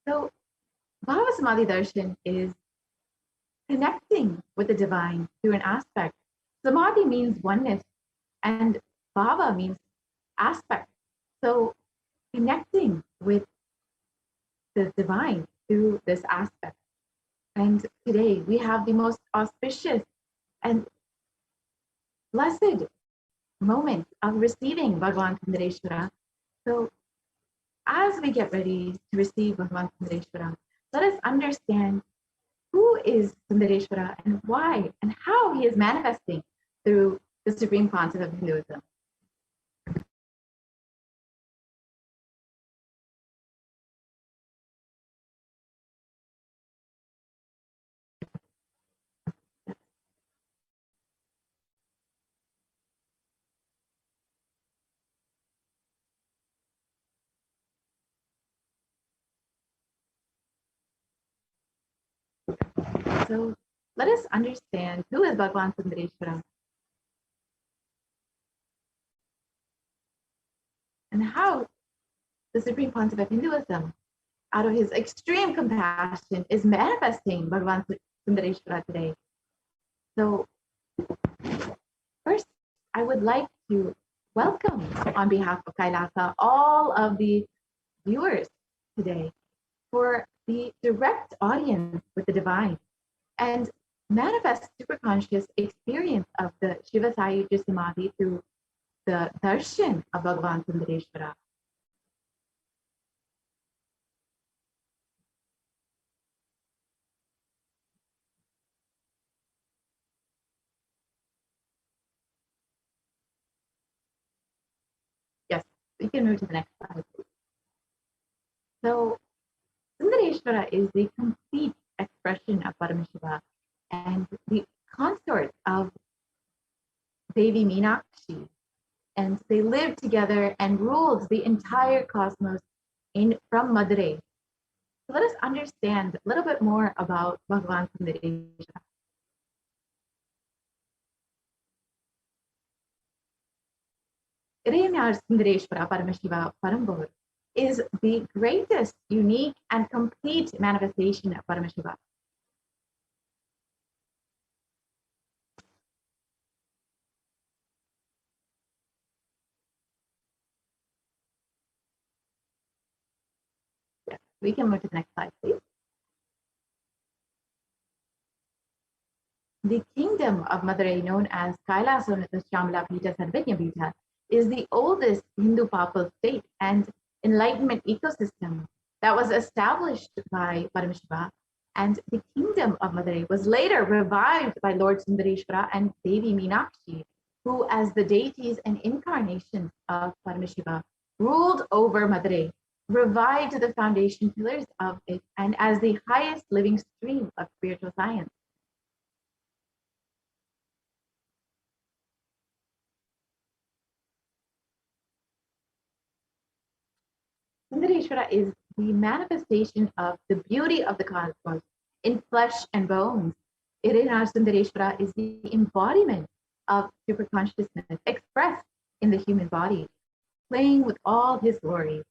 So Bhava Samadhi Darshan is connecting with the divine through an aspect. Samadhi means oneness, and Bhava means aspect. So connecting with the divine through this aspect. And today we have the most auspicious and blessed moment of receiving Bhagavan Sundareshwara. So as we get ready to receive Bhagavan Sundareshwara, let us understand who is Sundareshwara and why and how he is manifesting through the supreme concept of Hinduism. So let us understand who is Bhagavan Sundareshwara and how the supreme concept of Hinduism, out of his extreme compassion, is manifesting Bhagavan Sundareshwara today. So first, I would like to welcome on behalf of Kailasa all of the viewers today for the direct audience with the divine and manifest superconscious experience of the Shiva Sayuja Samadhi through the darshan of Bhagavan Sundareshwara. Yes, we can move to the next slide. So Sundareshwara is the complete expression of Paramashiva and the consort of Devi Meenakshi. And they lived together and ruled the entire cosmos from Madurai. So let us understand a little bit more about Bhagavan Sundareshwara. Idayanar Sundareshwara Paramashiva Parambur is the greatest, unique, and complete manifestation of Paramashiva. Yes, we can move to the next slide, please. The kingdom of Madurai, known as Kailasonatha Shyamala Pita Sarvajna Pita, is the oldest Hindu papal state and enlightenment ecosystem that was established by Paramashiva, and the kingdom of Madurai was later revived by Lord Sundareshwara and Devi Meenakshi, who, as the deities and incarnations of Paramashiva, ruled over Madurai, revived the foundation pillars of it, and as the highest living stream of spiritual science. Sundareshwara is the manifestation of the beauty of the cosmos in flesh and bones. Idayanar Sundareshwara is the embodiment of superconsciousness expressed in the human body, playing with all his glories.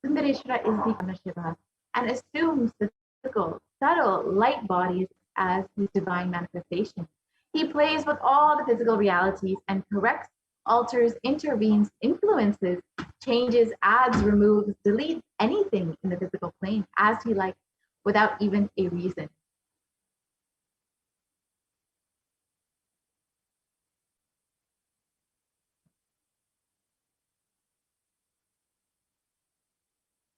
Sundareshwara is the Paramashiva and assumes the physical, subtle, light bodies as his divine manifestation. He plays with all the physical realities and corrects, alters, intervenes, influences, changes, adds, removes, deletes anything in the physical plane as he likes without even a reason.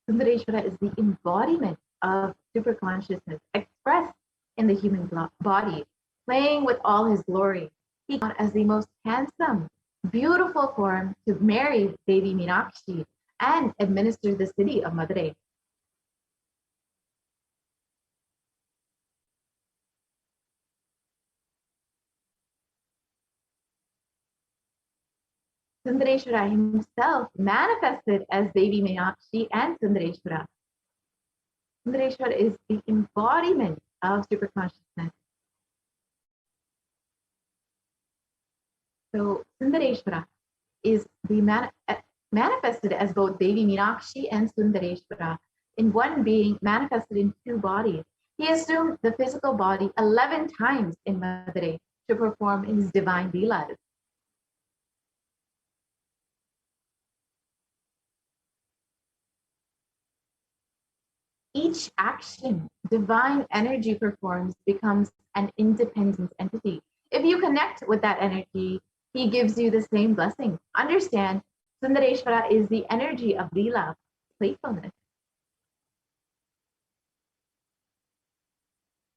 Sundareshwara is the embodiment of superconsciousness expressed in the human body, playing with all his glory. He got as the most handsome, beautiful form to marry Devi Meenakshi and administer the city of Madurai. Sundareshwara himself manifested as Devi Meenakshi and Sundareshwara. Sundareshwara is the embodiment of super consciousness. So Sundareshwara is manifested as both Devi Meenakshi and Sundareshwara in one being, manifested in two bodies. He assumed the physical body 11 times in Madurai to perform his divine leelas. Each action divine energy performs becomes an independent entity. If you connect with that energy, he gives you the same blessing. Understand, Sundareshwara is the energy of Leela, playfulness.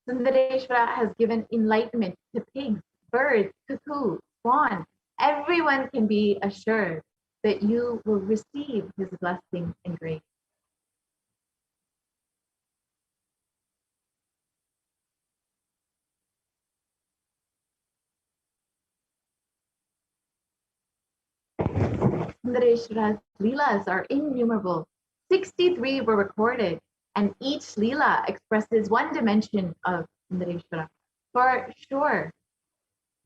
Sundareshwara has given enlightenment to pigs, birds, cuckoo, swan. Everyone can be assured that you will receive his blessing and grace. Sundareshwara's Leelas are innumerable. 63 were recorded, and each Leela expresses one dimension of Sundareshwara. For sure,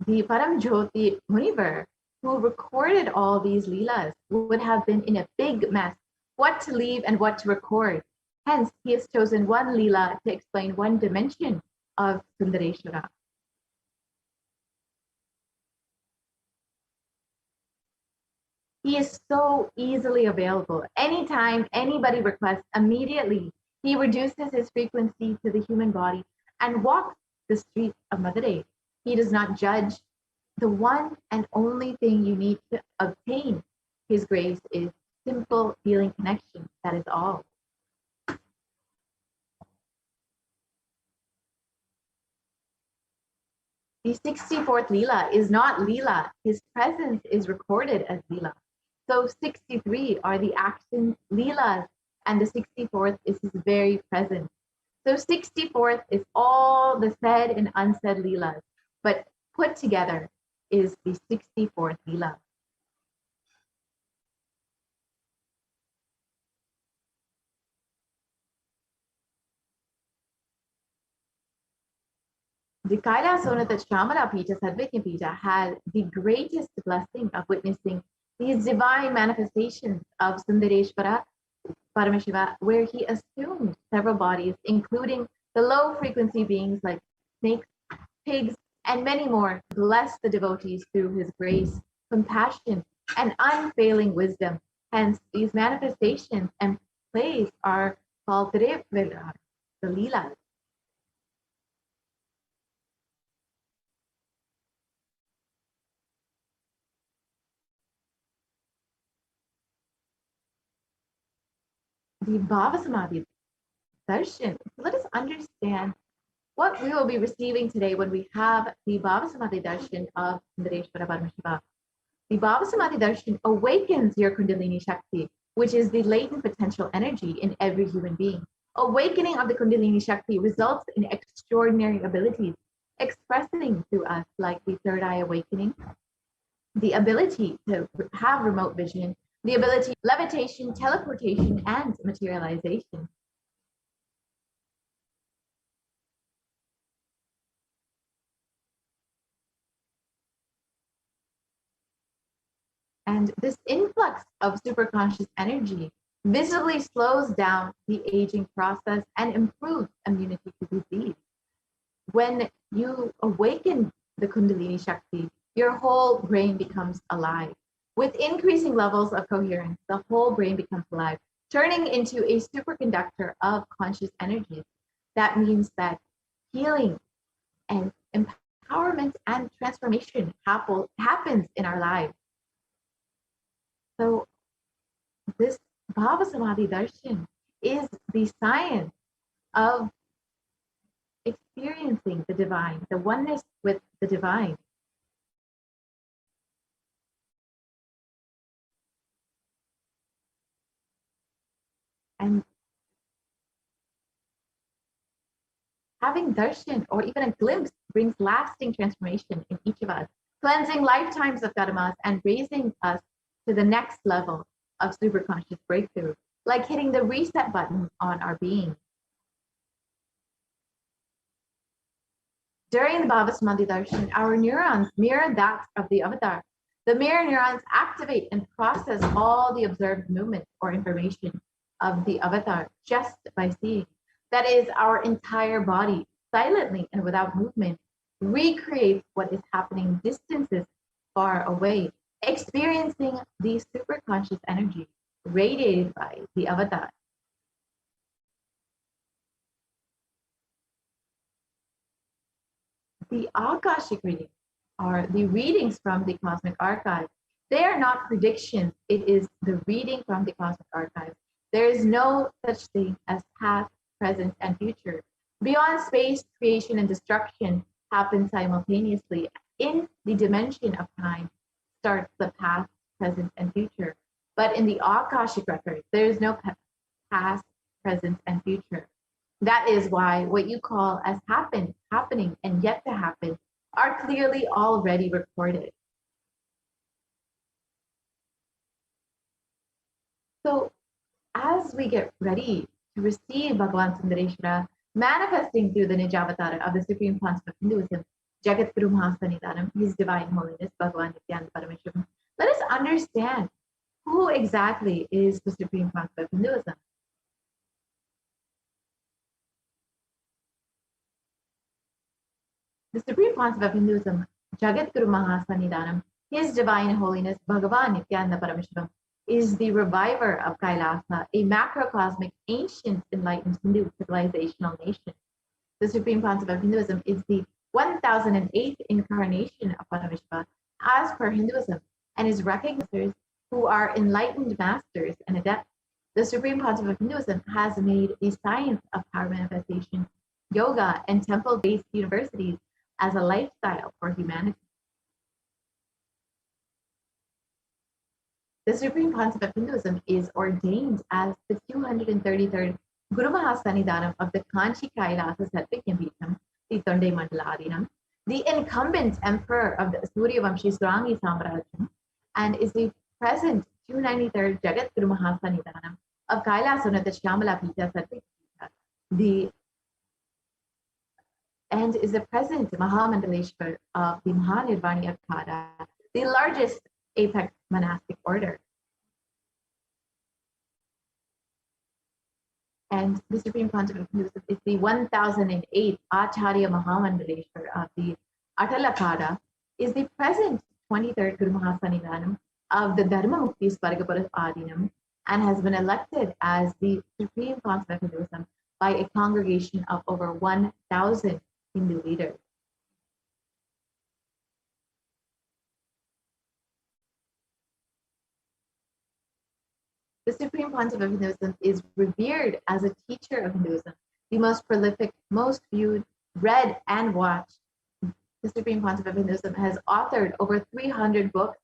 the Paramjyoti Munivar, who recorded all these Leelas, would have been in a big mess, what to leave and what to record. Hence, he has chosen one Leela to explain one dimension of Sundareshwara. He is so easily available. Anytime anybody requests, immediately he reduces his frequency to the human body and walks the streets of Madurai. He does not judge. The one and only thing you need to obtain his grace is simple feeling connection. That is all. The 64th Leela is not Leela. His presence is recorded as Leela. So 63 are the actions, Leelas, and the 64th is his very presence. So 64th is all the said and unsaid Leelas, but put together is the 64th Leela. The Kailasonatha Shamala Pita Sadvikya Pita had the greatest blessing of witnessing these divine manifestations of Sundareshwara Paramashiva, where he assumed several bodies, including the low frequency beings like snakes, pigs, and many more, bless the devotees through his grace, compassion, and unfailing wisdom. Hence, these manifestations and plays are called Virar, the Leelas. The Bhavasamadhi darshan. So let us understand what we will be receiving today when we have the Bhavasamadhi darshan of Sundareshwara Paramashiva. The Bhavasamadhi darshan awakens your Kundalini Shakti, which is the latent potential energy in every human being. Awakening of the Kundalini Shakti results in extraordinary abilities, expressing to us like the third eye awakening, the ability to have remote vision, the ability levitation, teleportation, and materialization. And this influx of superconscious energy visibly slows down the aging process and improves immunity to disease. When you awaken the Kundalini Shakti, your whole brain becomes alive. With increasing levels of coherence, the whole brain becomes alive, turning into a superconductor of conscious energies. That means that healing and empowerment and transformation happens in our lives. So this Bhava Samadhi Darshan is the science of experiencing the divine, the oneness with the divine. And having darshan or even a glimpse brings lasting transformation in each of us, cleansing lifetimes of karmas and raising us to the next level of superconscious breakthrough, like hitting the reset button on our being. During the Bhava Samadhi Darshan, our neurons mirror that of the avatar. The mirror neurons activate and process all the observed movement or information of the avatar just by seeing. That is, our entire body, silently and without movement, recreates what is happening distances far away, experiencing the superconscious energy radiated by the avatar. The Akashic readings are the readings from the cosmic archive. They are not predictions. It is the reading from the cosmic archive. There is no such thing as past, present, and future. Beyond space, creation and destruction happen simultaneously. In the dimension of time starts the past, present, and future. But in the Akashic record, there is no past, present, and future. That is why what you call as happened, happening, and yet to happen are clearly already recorded. So as we get ready to receive Bhagavan Sundareshwara manifesting through the Nijavatara of the Supreme Concept of Hinduism, Jagat Guru Mahasanidanam, His Divine Holiness, Bhagavan Nithyananda Paramashivam, let us understand who exactly is the Supreme Concept of Hinduism. The Supreme Concept of Hinduism, Jagat Guru Mahasanidanam, His Divine Holiness, Bhagavan Nithyananda Paramashivam, is the reviver of Kailasa, a macrocosmic, ancient, enlightened Hindu civilizational nation. The Supreme Concept of Hinduism is the 1008th incarnation of Paramashiva as per Hinduism, and is recognized who are enlightened masters and adepts. The Supreme Concept of Hinduism has made the science of power manifestation, yoga, and temple-based universities as a lifestyle for humanity. The Supreme Concept of Hinduism is ordained as the 233rd Guru Mahasanidanam of the Kanchi Kailasa Satvijnapitham, the Tonde Mandaladinam, the incumbent emperor of the Suryavamshi Surangi Samrajyam, and is the present 293rd Jagat Guru Mahasanidanam of Kailasonata Shyamala Pita Satvijnapitha, and is the present Mahamandaleshwar of the Mahanirvani Akhada, the largest apex monastic order. And the Supreme Concept of Hinduism is the 1008th Acharya Mahamandaleshwar of the Atal Akhada, is the present 23rd Guru Mahasanidanam of the Dharma Mukti Swargapura Adinam, and has been elected as the Supreme Concept of Hinduism by a congregation of over 1,000 Hindu leaders. The Supreme Concept of Hinduism is revered as a teacher of Hinduism, the most prolific, most viewed, read, and watched. The Supreme Concept of Hinduism has authored over 300 books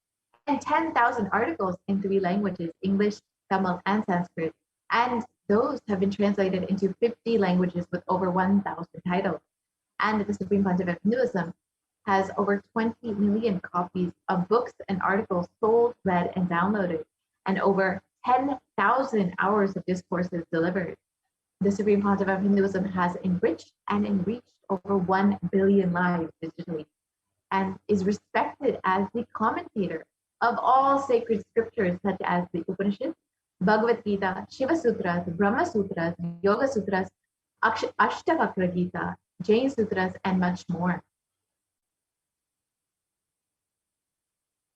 and 10,000 articles in 3 languages, English, Tamil, and Sanskrit, and those have been translated into 50 languages with over 1,000 titles. And the Supreme Concept of Hinduism has over 20 million copies of books and articles sold, read, and downloaded, and over 10,000 hours of discourses delivered. The Supreme Concept of Hinduism has enriched and enriched over 1 billion lives digitally, and is respected as the commentator of all sacred scriptures such as the Upanishads, Bhagavad Gita, Shiva Sutras, Brahma Sutras, Yoga Sutras, Ashtavakra Gita, Jain Sutras, and much more.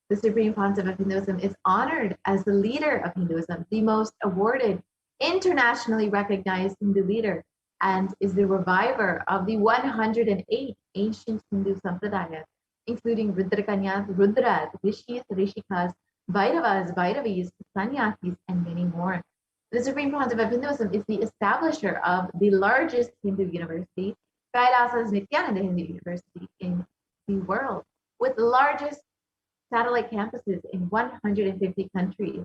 The Supreme Concept of Hinduism is honored as the leader of Hinduism, the most awarded, internationally recognized Hindu leader, and is the reviver of the 108 ancient Hindu sampradayas, including Rudrakanyas, Rudras, Rishis, Rishikas, Bhairavas, Bhairavis, Sannyasis, and many more. The Supreme Concept of Hinduism is the establisher of the largest Hindu university, Kailasa's Nithyananda Hindu University in the world, with the largest satellite campuses in 150 countries.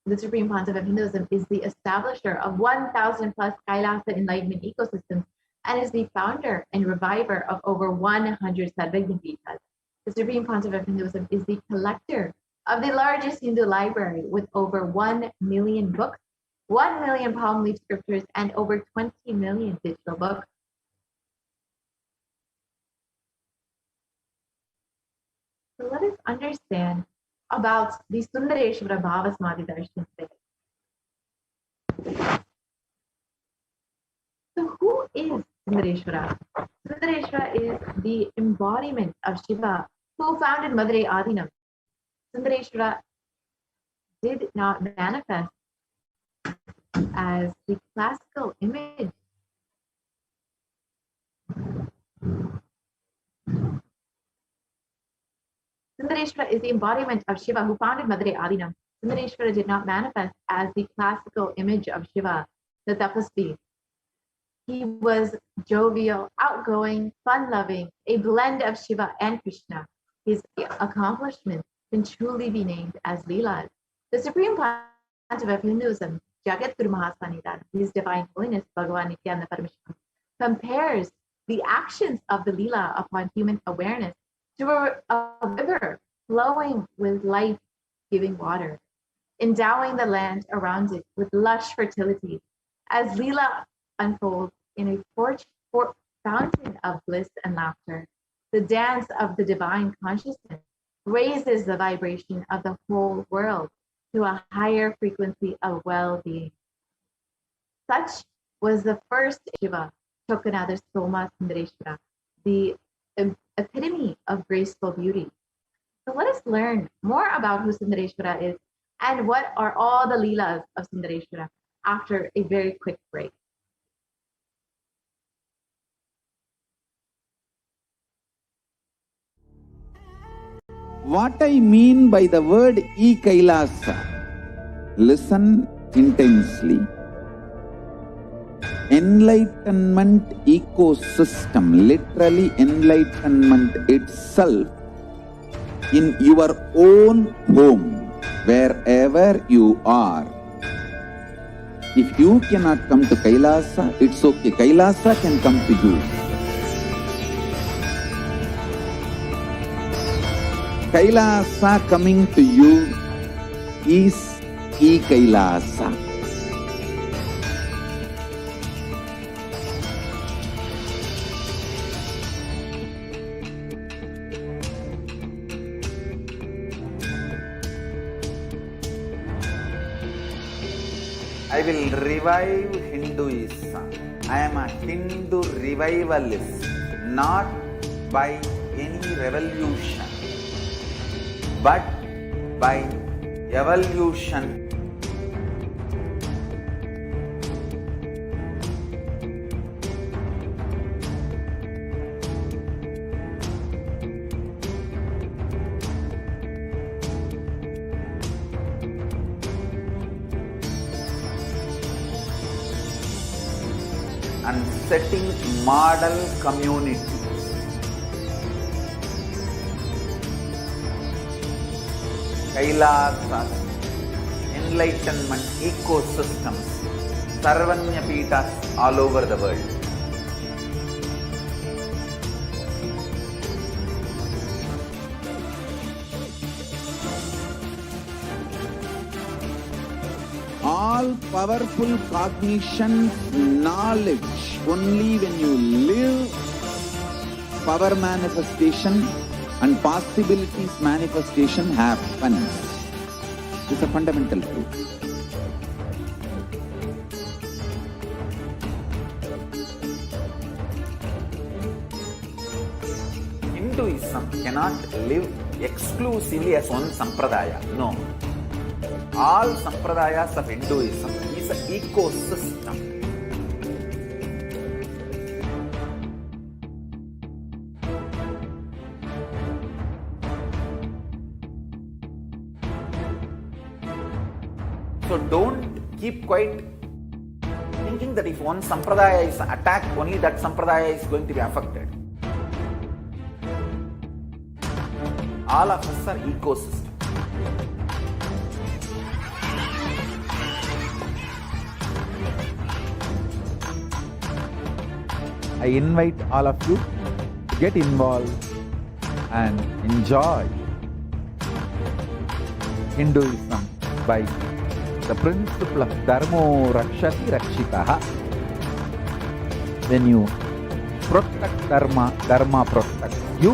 The Supreme Concept of Hinduism is the establisher of 1,000 plus Kailasa enlightenment ecosystems, and is the founder and reviver of over 100 Sarvajnapitas. The Supreme Concept of Hinduism is the collector of the largest Hindu library with over 1 million books, 1 million palm leaf scriptures, and over 20 million digital books. So let us understand about the Sundareshwara Bhava Samadhi Darshan today. So who is Sundareshwara? Sundareshwara is the embodiment of Shiva who founded Madurai Adinam. Sundareshwara did not manifest as the classical image Sundareshwara is the embodiment of Shiva who founded Madurai Adinam. Sundareshwara did not manifest as the classical image of Shiva, the Tapasvi. He was jovial, outgoing, fun-loving, a blend of Shiva and Krishna. His accomplishments can truly be named as Leelas. The supreme pontiff of Hinduism, Jagat Guru Mahasanidan, His Divine Holiness Bhagavan Nithyananda Paramashivam, compares the actions of the Leela upon human awareness to a river flowing with life-giving water, endowing the land around it with lush fertility. As Leela unfolds in a fountain of bliss and laughter, the dance of the divine consciousness raises the vibration of the whole world to a higher frequency of well-being. Such was the first Shiva, Chokanada Soma Sundareshwara, the epitome of graceful beauty. So let us learn more about who Sundareshwara is and what are all the Leelas of Sundareshwara after a very quick break. What I mean by the word E-Kailasa, listen intensely. Enlightenment ecosystem, literally enlightenment itself, in your own home, wherever you are. If you cannot come to Kailasa, it's okay. Kailasa can come to you. Kailasa coming to you is E-Kailasa. I will revive Hinduism. I am a Hindu revivalist, not by any revolution, but by evolution. And setting model community. Kailasas, enlightenment ecosystems, Sarvanya Pitas all over the world. All powerful cognition, knowledge, only when you live, power manifestation and possibilities manifestation happens. It's a fundamental truth. Hinduism cannot live exclusively as one sampradaya. No. All sampradayas of Hinduism is an ecosystem. So don't keep quiet thinking that if one sampradaya is attacked, only that sampradaya is going to be affected. All of us are ecosystems. I invite all of you to get involved and enjoy Hinduism by the principle of Dharmo Rakshati Rakshitaha. When you protect Dharma, Dharma protects you.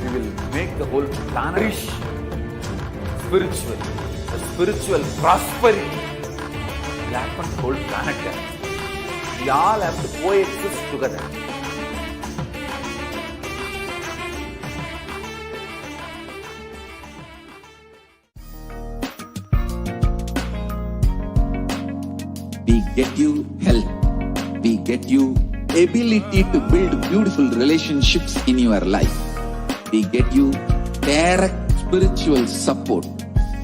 We will make the whole planet rich, spiritual. The spiritual prosperity will happen to the whole planet. We all have to coexist together. We get you health. We get you ability to build beautiful relationships in your life. We get you direct spiritual support,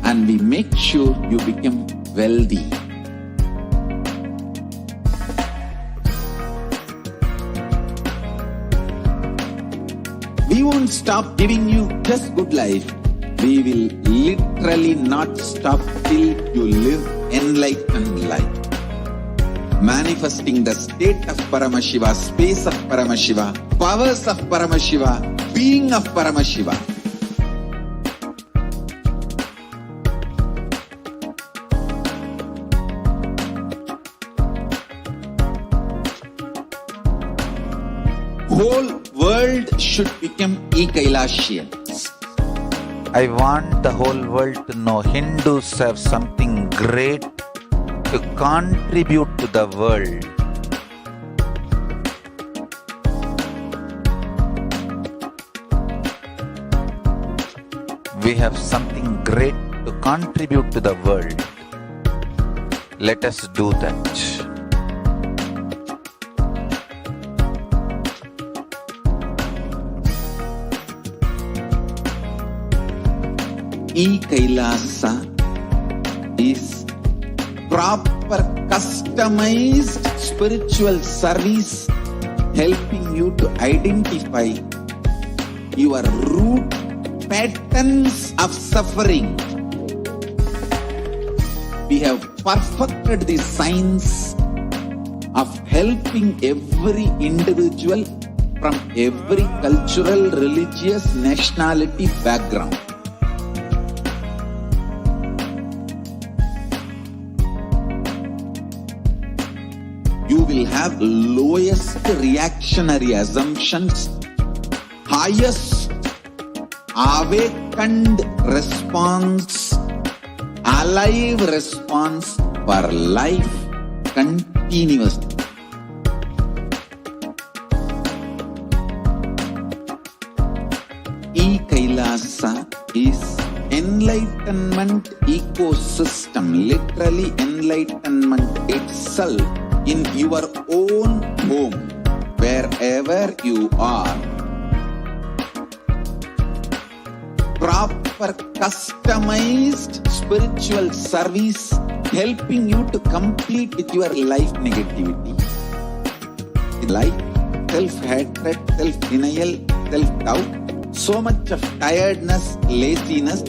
and we make sure you become wealthy. We won't stop giving you just good life. We will literally not stop till you live enlightened life. Manifesting the state of Paramashiva, space of Paramashiva, powers of Paramashiva, being of Paramashiva. Whole world should become Ekailashians. I want the whole world to know Hindus have something great to contribute to the world. We have something great to contribute to the world. Let us do that. E-Kailasa is proper customized spiritual service helping you to identify your root patterns of suffering. We have perfected the science of helping every individual from every cultural, religious, nationality background. You will have lowest reactionary assumptions, highest awakened response, alive response for life continuously. E-Kailasa is enlightenment ecosystem, literally enlightenment itself in your own home, wherever you are. Proper customized spiritual service helping you to complete with your life negativity. Life, self-hatred, self-denial, self-doubt, so much of tiredness, laziness.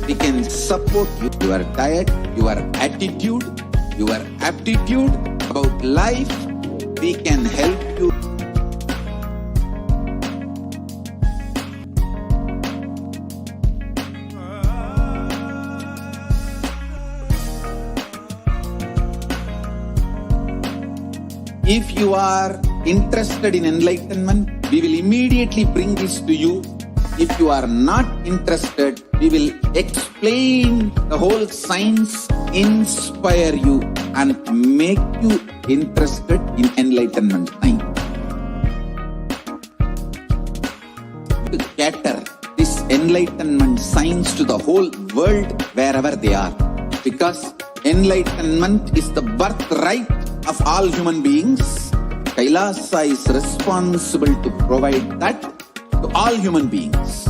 We can support you, your diet, your attitude, your aptitude about life. We can help you. If you are interested in enlightenment, we will immediately bring this to you. If you are not interested, we will explain the whole science, inspire you, and make you interested in enlightenment time. To cater this enlightenment science to the whole world wherever they are. Because enlightenment is the birthright of all human beings. Kailasa is responsible to provide that to all human beings.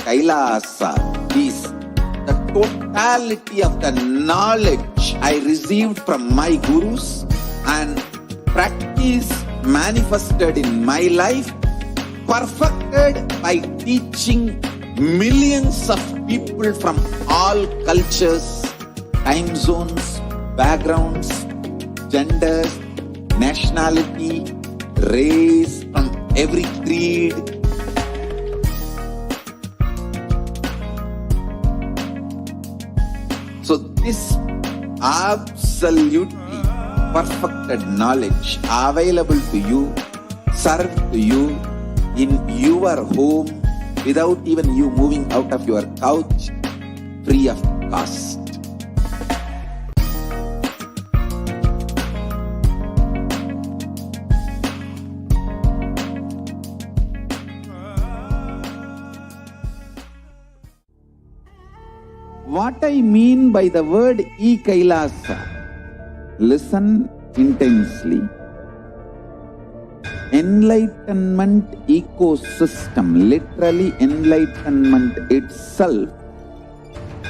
Kailasa is the totality of the knowledge I received from my gurus and practice manifested in my life, perfected by teaching millions of people from all cultures, time zones, backgrounds, genders, nationality, race from every creed. So this absolutely perfected knowledge available to you, served to you in your home without even you moving out of your couch, free of cost. What I mean by the word e-Kailasa, listen intensely. Enlightenment ecosystem, literally enlightenment itself,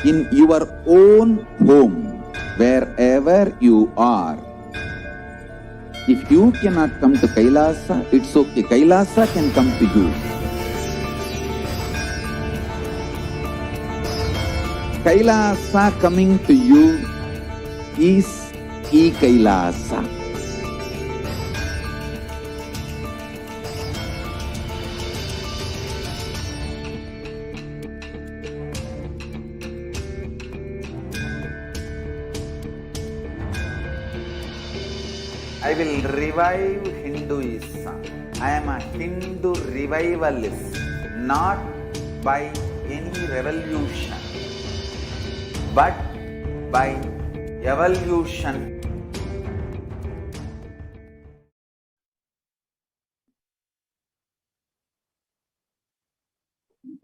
in your own home, wherever you are. If you cannot come to Kailasa, it's okay. Kailasa can come to you. Kailasa coming to you is e-Kailasa. I will revive Hinduism. I am a Hindu revivalist, not by any revolution, but by evolution.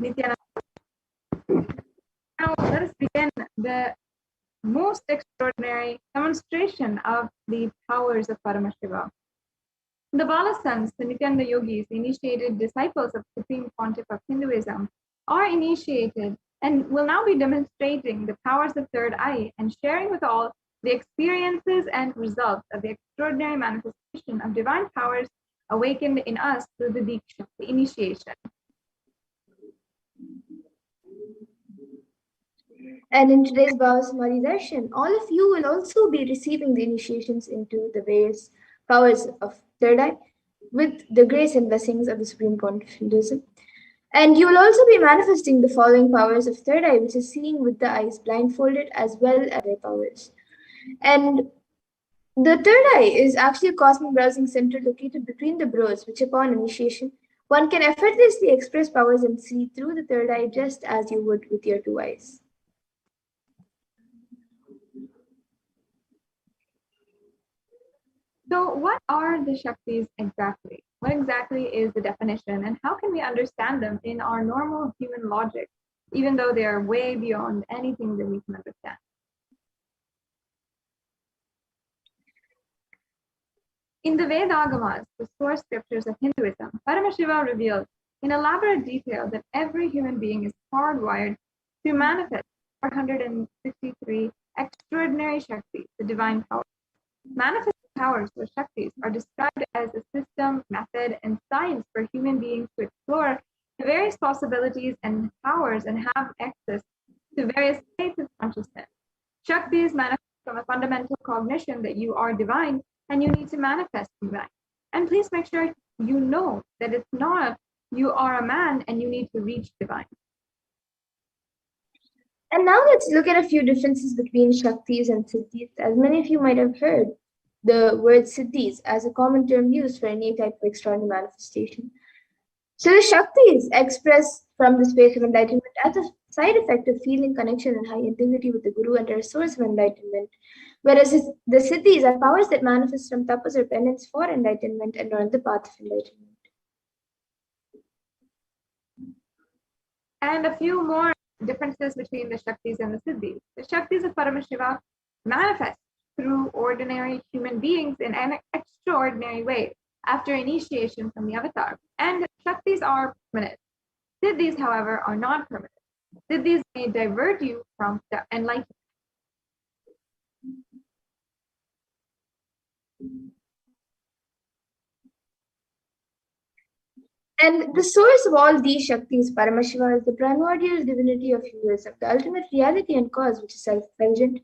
Nithyananda. Now let us begin the most extraordinary demonstration of the powers of Paramashiva. The Balasans, the Nityananda yogis, initiated disciples of Supreme Pontiff of Hinduism, are initiated and will now be demonstrating the powers of third eye and sharing with all the experiences and results of the extraordinary manifestation of divine powers awakened in us through the Diksha, the initiation. And in today's Bhava Samadhi Darshan, all of you will also be receiving the initiations into the various powers of third eye with the grace and blessings of the Supreme Pontiff of Hinduism. And you will also be manifesting the following powers of third eye, which is seeing with the eyes blindfolded as well as their powers. And the third eye is actually a cosmic browsing center located between the brows, which upon initiation, one can effortlessly express powers and see through the third eye just as you would with your two eyes. So what are the Shaktis exactly? What exactly is the definition, and how can we understand them in our normal human logic, even though they are way beyond anything that we can understand? In the Vedagamas, the source scriptures of Hinduism, Paramashiva reveals in elaborate detail that every human being is hardwired to manifest 463 extraordinary Shaktis, the divine powers. Manifest powers or Shaktis are described as a system, method, and science for human beings to explore the various possibilities and powers and have access to various states of consciousness. Shaktis manifest from a fundamental cognition that you are divine and you need to manifest divine. And please make sure you know that it's not you are a man and you need to reach divine. And now let's look at a few differences between Shaktis and Siddhis. As many of you might have heard, the word Siddhis as a common term used for any type of extraordinary manifestation. So the Shaktis express from the space of enlightenment as a side effect of feeling connection and high integrity with the Guru and are a source of enlightenment, whereas the Siddhis are powers that manifest from tapas or penance for enlightenment and are on the path of enlightenment. And a few more differences between the Shaktis and the Siddhis. The Shaktis of Paramashiva manifest through ordinary human beings in an extraordinary way after initiation from the avatar. And Shaktis are permanent. Siddhis, however, are not permanent. Siddhis may divert you from the enlightenment. And the source of all these Shaktis, Paramashiva, is the primordial divinity of Hinduism, the ultimate reality and cause, which is self-effulgent,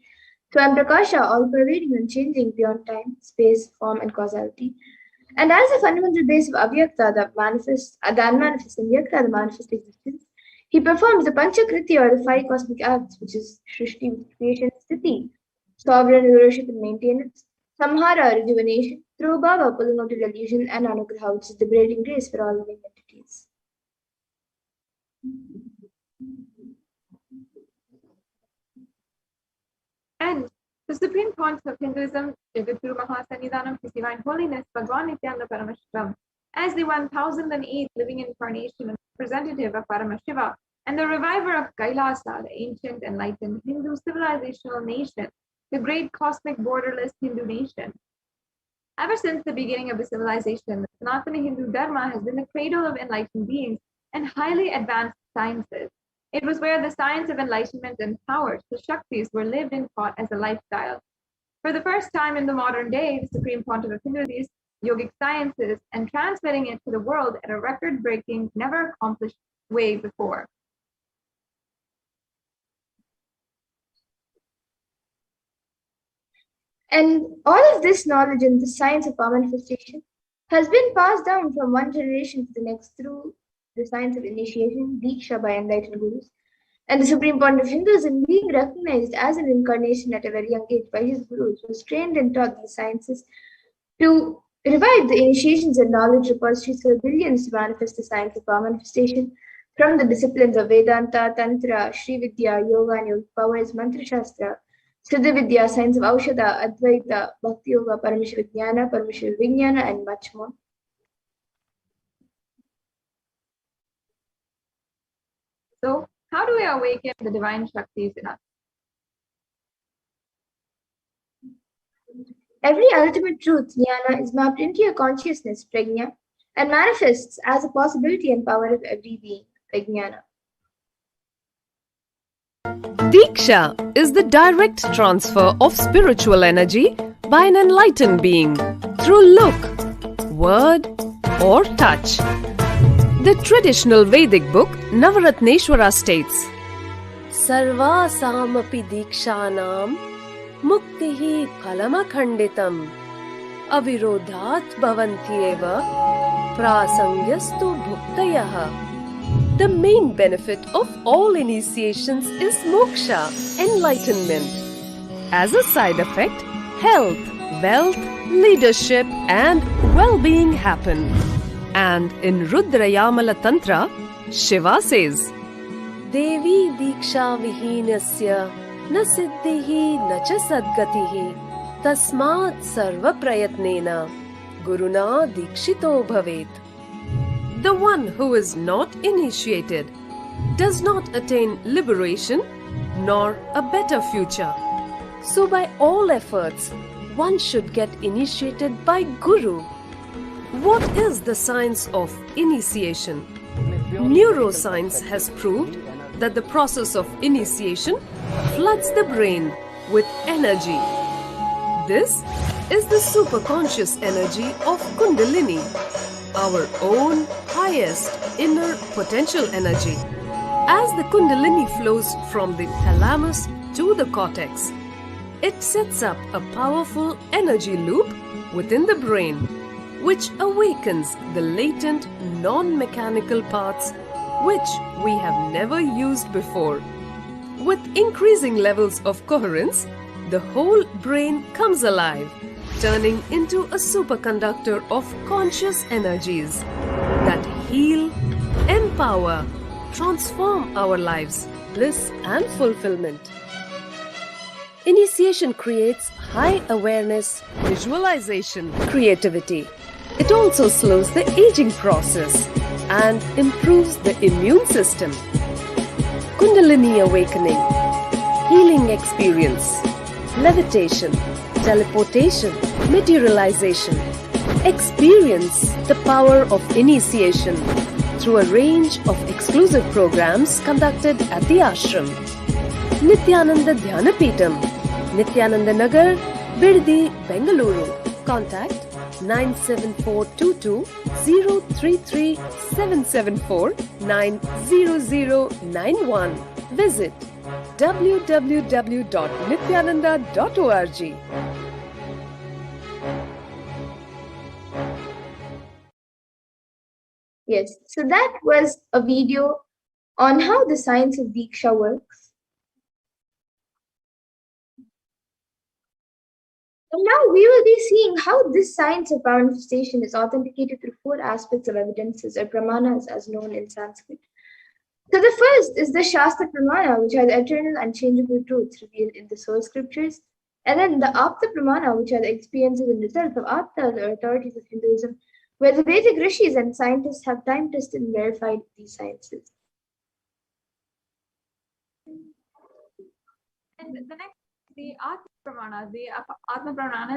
Swam Prakasha, all-pervading and changing beyond time, space, form, and causality. And as a fundamental base of Avyakta, the unmanifest, and Vyakta, the manifest existence, he performs the Panchakritya or the five cosmic acts, which is Shrishti, creation, Sthiti, sovereign rulership and maintenance, Samhara, rejuvenation, through Bhava, pulling out illusion, and Anugraha, which is liberating grace for all living entities. And the supreme point of Hinduism, Jagadguru Mahasannidhanam, His Divine Holiness, Bhagwan Nithyananda Paramashivam, as the 1008th living incarnation and representative of Paramashiva, and the reviver of Kailasa, the ancient enlightened Hindu civilizational nation, the great cosmic borderless Hindu nation. Ever since the beginning of the civilization, the Sanatana Hindu Dharma has been the cradle of enlightened beings and highly advanced sciences. It was where the science of enlightenment and power, the Shaktis, were lived and taught as a lifestyle. For the first time in the modern day, the Supreme Pontiff of Hinduism, yogic sciences, and transmitting it to the world at a record-breaking, never accomplished way before. And all of this knowledge and the science of power manifestation has been passed down from one generation to the next through the science of initiation, Diksha by enlightened gurus, and the Supreme Pontiff of Hinduism, being recognized as an incarnation at a very young age by his gurus, was trained and taught these sciences to revive the initiations and knowledge repositories for billions to manifest the science of power manifestation from the disciplines of Vedanta, Tantra, Sri Vidya, Yoga and Yogic powers, Mantra Shastra, Siddha Vidya, science of Aushadha, Advaita, Bhakti Yoga, Paramashivoham, Paramashivoham, and much more. So, how do we awaken the divine Shaktis in us? Every ultimate truth, jnana, is mapped into your consciousness, prajna, and manifests as a possibility and power of every being, prajnana. Diksha is the direct transfer of spiritual energy by an enlightened being through look, word, or touch. The traditional Vedic book Navaratneshwara states, Sarva samapi dikshanam muktihi phalamakhanditam avirodhat bhavantyeva prasangyastu bhuktayah. The main benefit of all initiations is moksha, enlightenment. As a side effect, health, wealth, leadership, and well-being happen. And in Rudrayamala Tantra, Shiva says, Devi diksha vihinasya na siddhihi na cha sadgatihi tasmat sarva prayatnena guruna dikshito bhavet. The one who is not initiated does not attain liberation nor a better future. So by all efforts, one should get initiated by Guru. What is the science of initiation? Neuroscience has proved that the process of initiation floods the brain with energy. This is the superconscious energy of Kundalini, our own highest inner potential energy. As the Kundalini flows from the thalamus to the cortex, it sets up a powerful energy loop within the brain, which awakens the latent non-mechanical parts which we have never used before. With increasing levels of coherence, the whole brain comes alive, turning into a superconductor of conscious energies that heal, empower, transform our lives, bliss and fulfillment. Initiation creates high awareness, visualization, creativity. It also slows the aging process and improves the immune system. Kundalini awakening, healing experience, levitation, teleportation, materialization. Experience the power of initiation through a range of exclusive programs conducted at the ashram. Nithyananda Dhyanapitham, Nithyananda Nagar, Birdi, Bengaluru. Contact 97422 033 774 90091. Visit www.nithyananda.org. Yes, so that was a video on how the science of Diksha works. And now we will be seeing how this science of manifestation is authenticated through four aspects of evidences or pramanas as known in Sanskrit. So the first is the Shastra Pramana, which are the eternal unchangeable truths revealed in the source scriptures. And then the Apta Pramana, which are the experiences and results of Aptas or authorities of Hinduism, where the Vedic rishis and scientists have time tested and verified these sciences. And the next, the Atma Pramana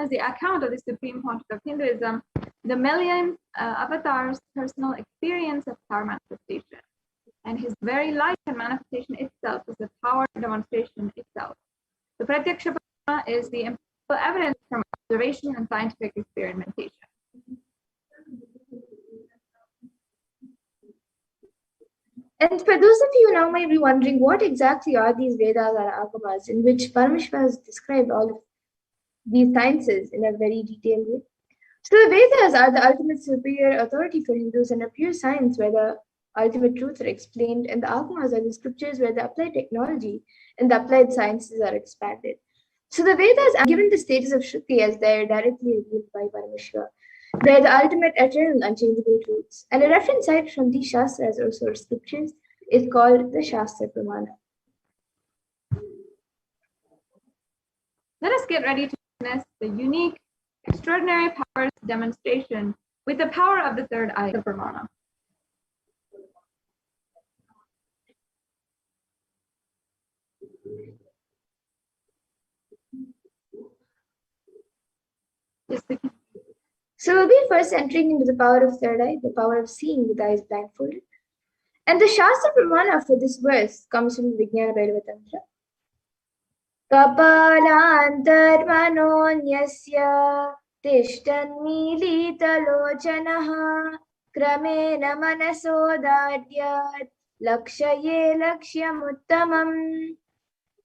is the account of the Supreme Pontiff of Hinduism, the million avatars' personal experience of power manifestation. And his very life and manifestation itself is the power demonstration itself. The Pratyaksha Pramana is the empirical evidence from observation and scientific experimentation. And for those of you now might be wondering what exactly are these Vedas or Agamas in which Paramashiva has described all of these sciences in a very detailed way. So the Vedas are the ultimate superior authority for Hindus and a pure science where the ultimate truths are explained, and the Agamas are the scriptures where the applied technology and the applied sciences are expanded. So the Vedas are given the status of Shruti as they are directly revealed by Paramashiva. They are the ultimate eternal unchangeable truths. And a reference site from these Shastras or source scriptures is called the Shastra Pramana. Let us get ready to witness the unique, extraordinary powers demonstration with the power of the third eye, the Pramana. So we'll be first entering into the power of third eye, the power of seeing with eyes blindfolded. And the Shastra Pramana for this verse comes from the Vijnana Bhairava Tantra. Kapalantarmanonyasya tishtannilitalochanaha kramena manasodadyat lakshaye lakshyamuttamam.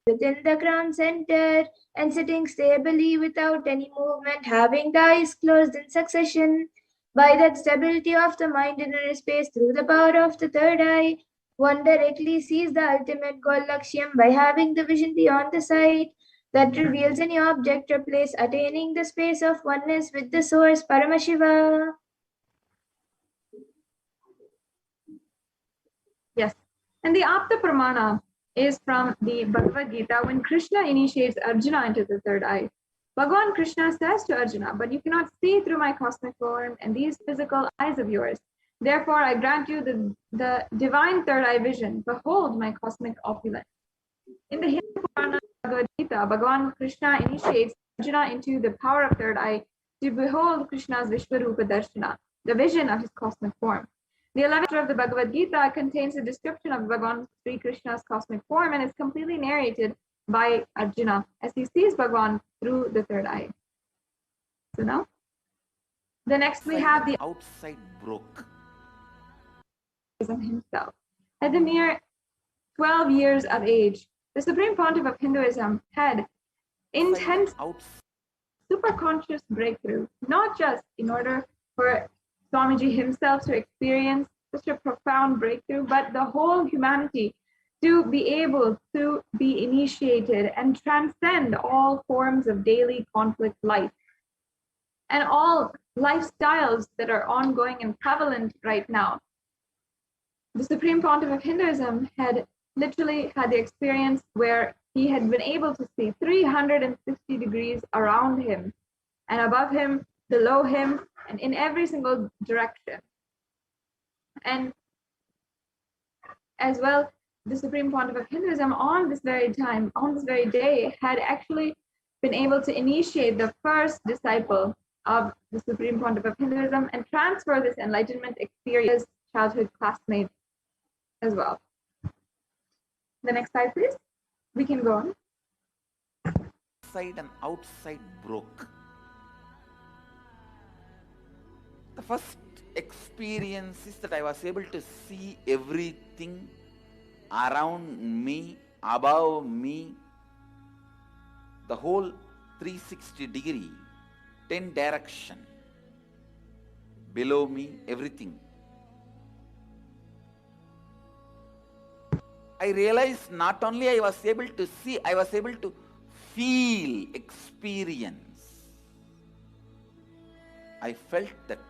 Within the crown center and sitting stably without any movement, having the eyes closed in succession, by that stability of the mind in inner space through the power of the third eye, one directly sees the ultimate goal Lakshyam by having the vision beyond the sight that reveals any object or place, attaining the space of oneness with the source Paramashiva. Yes, and the Apta Pramana is from the Bhagavad Gita when Krishna initiates Arjuna into the third eye. Bhagavan Krishna says to Arjuna, "But you cannot see through my cosmic form and these physical eyes of yours. Therefore, I grant you the divine third eye vision. Behold my cosmic opulence." In the Hindu Purana Bhagavad Gita, Bhagavan Krishna initiates Arjuna into the power of third eye to behold Krishna's Vishvarupa Darshana, the vision of his cosmic form. The 11th chapter of the Bhagavad Gita contains a description of Bhagavan Sri Krishna's cosmic form and is completely narrated by Arjuna as he sees Bhagavan through the third eye. So now, the next we have the outside broke. Himself. At the mere 12 years of age, the Supreme Pontiff of Hinduism had intense superconscious breakthrough, not just in order for Swamiji himself to experience such a profound breakthrough, but the whole humanity to be able to be initiated and transcend all forms of daily conflict life and all lifestyles that are ongoing and prevalent right now. The Supreme Pontiff of Hinduism had literally had the experience where he had been able to see 360 degrees around him and above him, below him, and in every single direction. And as well, the Supreme Pontiff of Hinduism on this very time, on this very day, had actually been able to initiate the first disciple of the Supreme Pontiff of Hinduism and transfer this enlightenment experience to childhood classmates as well. The next slide, please. We can go on. Inside and outside broke. The first experience is that I was able to see everything around me, above me, the whole 360 degree, 10 direction, below me, everything. I realized not only I was able to see, I was able to feel, experience. I felt that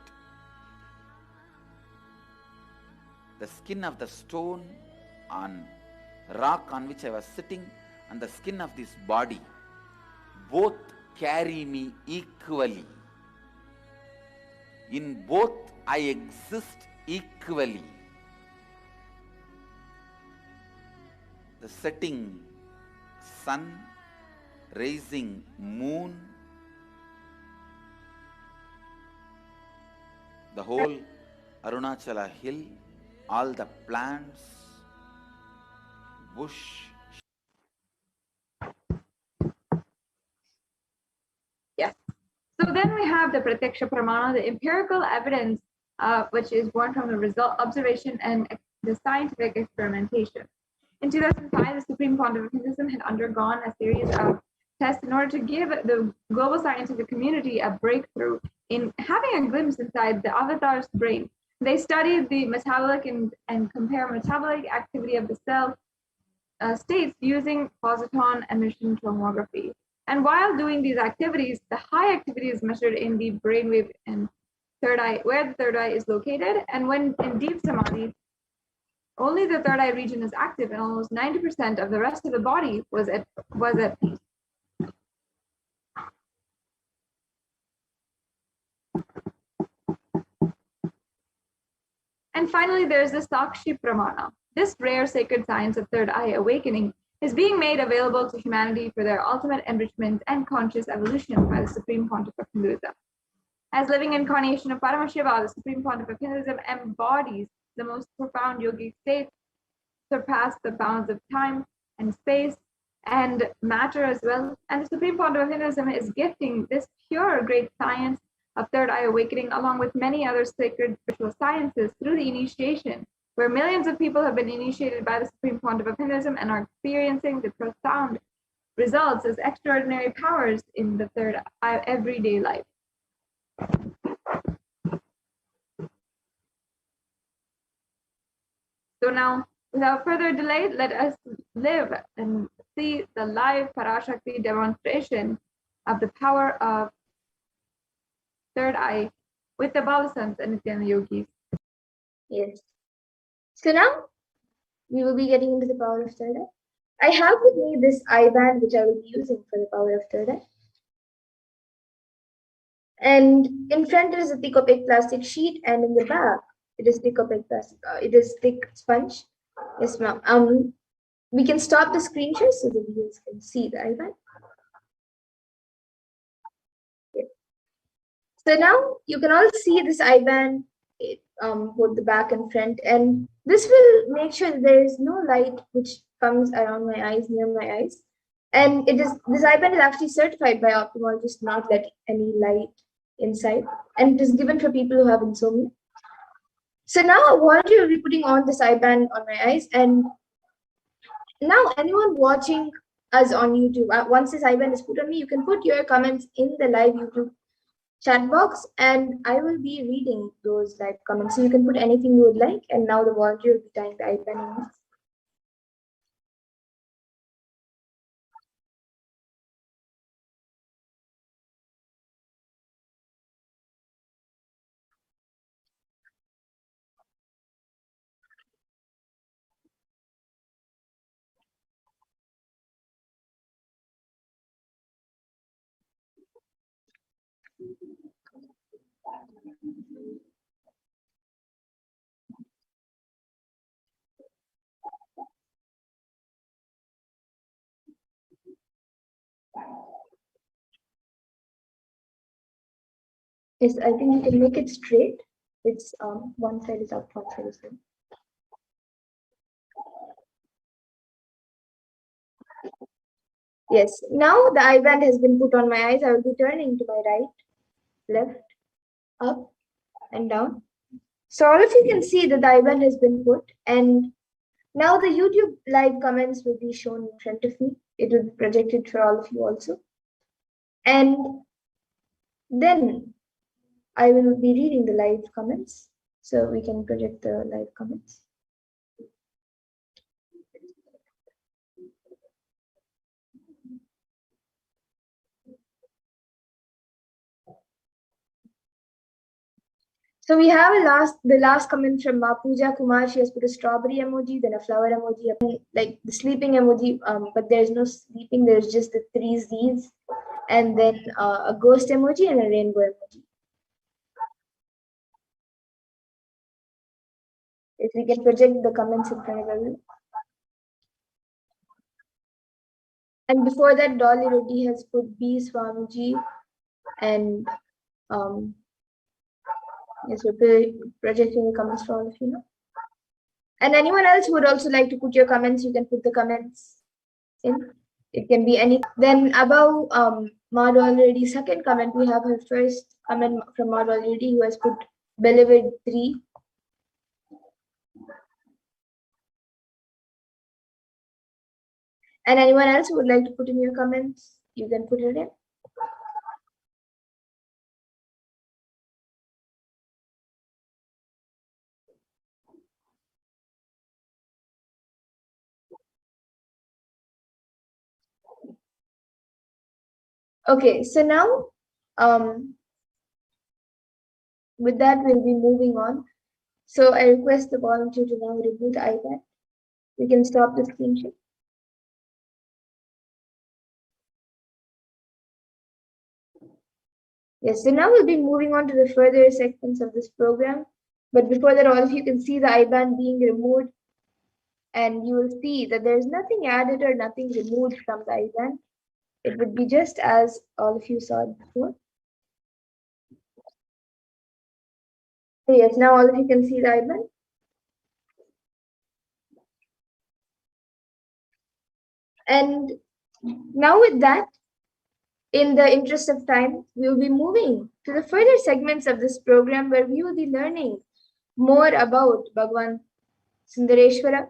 the skin of the stone on rock on which I was sitting and the skin of this body both carry me equally. In both I exist equally. The setting sun, rising moon, the whole Arunachala hill, all the plants, bush. Yes. So then we have the Pratyaksha Pramana, the empirical evidence, which is born from the result, observation, and the scientific experimentation. In 2005, the Supreme Pontiff of Hinduism had undergone a series of tests in order to give the global scientific community a breakthrough in having a glimpse inside the avatar's brain. They studied the metabolic and compare metabolic activity of the cell states using positron emission tomography. And while doing these activities, the high activity is measured in the brainwave and third eye, where the third eye is located. And when in deep samadhi, only the third eye region is active, and almost 90% of the rest of the body was at peace. And finally, there's the Sakshi Pramana. This rare sacred science of third eye awakening is being made available to humanity for their ultimate enrichment and conscious evolution by the Supreme Pontiff of Hinduism. As living incarnation of Paramashiva, the Supreme Pontiff of Hinduism embodies the most profound yogic states, surpass the bounds of time and space and matter as well. And the Supreme Pontiff of Hinduism is gifting this pure great science of third eye awakening along with many other sacred spiritual sciences through the initiation, where millions of people have been initiated by the Supreme Pontiff of Hinduism and are experiencing the profound results as extraordinary powers in the third eye everyday life. So now, without further delay, let us live and see the live Parashakti demonstration of the power of third eye with the Balasants and Nithyananda yogis. Yes. So now we will be getting into the power of third eye. I have with me this eye band which I will be using for the power of third eye. And in front there is a thick opaque plastic sheet, and in the back it is thick opaque plastic. It is thick sponge. Yes, ma'am. We can stop the screen share so the viewers can see the eye band. Okay. So now you can all see this eye band, both the back and front, and this will make sure that there is no light which comes around my eyes, near my eyes. And it is this eye band is actually certified by ophthalmologists not let any light inside, and it is given for people who have insomnia. So now I want you to be putting on this eye band on my eyes, and now anyone watching us on YouTube, once this eye band is put on me, you can put your comments in the live YouTube chat box, and I will be reading those live comments. So you can put anything you would like, and now the volunteer will be tying the eye band on us. Yes, I think you can make it straight. It's one side is up, one side is down. Yes, now the eye band has been put on my eyes. I will be turning to my right, left, up, and down. So all of you can see that the eye band has been put, and now the YouTube live comments will be shown in front of me. It will be projected for all of you also. And then I will be reading the live comments, so we can project the live comments. So we have the last comment from Pooja Kumar. She has put a strawberry emoji, then a flower emoji, like the sleeping emoji, but there's no sleeping, there's just the 3 Z's, and then a ghost emoji and a rainbow emoji. If we can project the comments in front of everyone. And before that, Dolly Reddy has put B Swamiji, and yes, we're projecting the comments for all of you now. And anyone else who would also like to put your comments, you can put the comments in. It can be any. Then above Ma Dolly second comment, we have her first comment from Ma Dolly who has put Beloved 3. And anyone else who would like to put in your comments, you can put it in. Okay, so now with that, we'll be moving on. So I request the volunteer to now reboot the iPad. We can stop the screen share. Yes, so now we'll be moving on to the further segments of this program. But before that, all of you can see the IBAN being removed, and you will see that there's nothing added or nothing removed from the IBAN. It would be just as all of you saw it before. So yes, now all of you can see the IBAN. And now with that, in the interest of time, we will be moving to the further segments of this program where we will be learning more about Bhagwan Sundareshwara.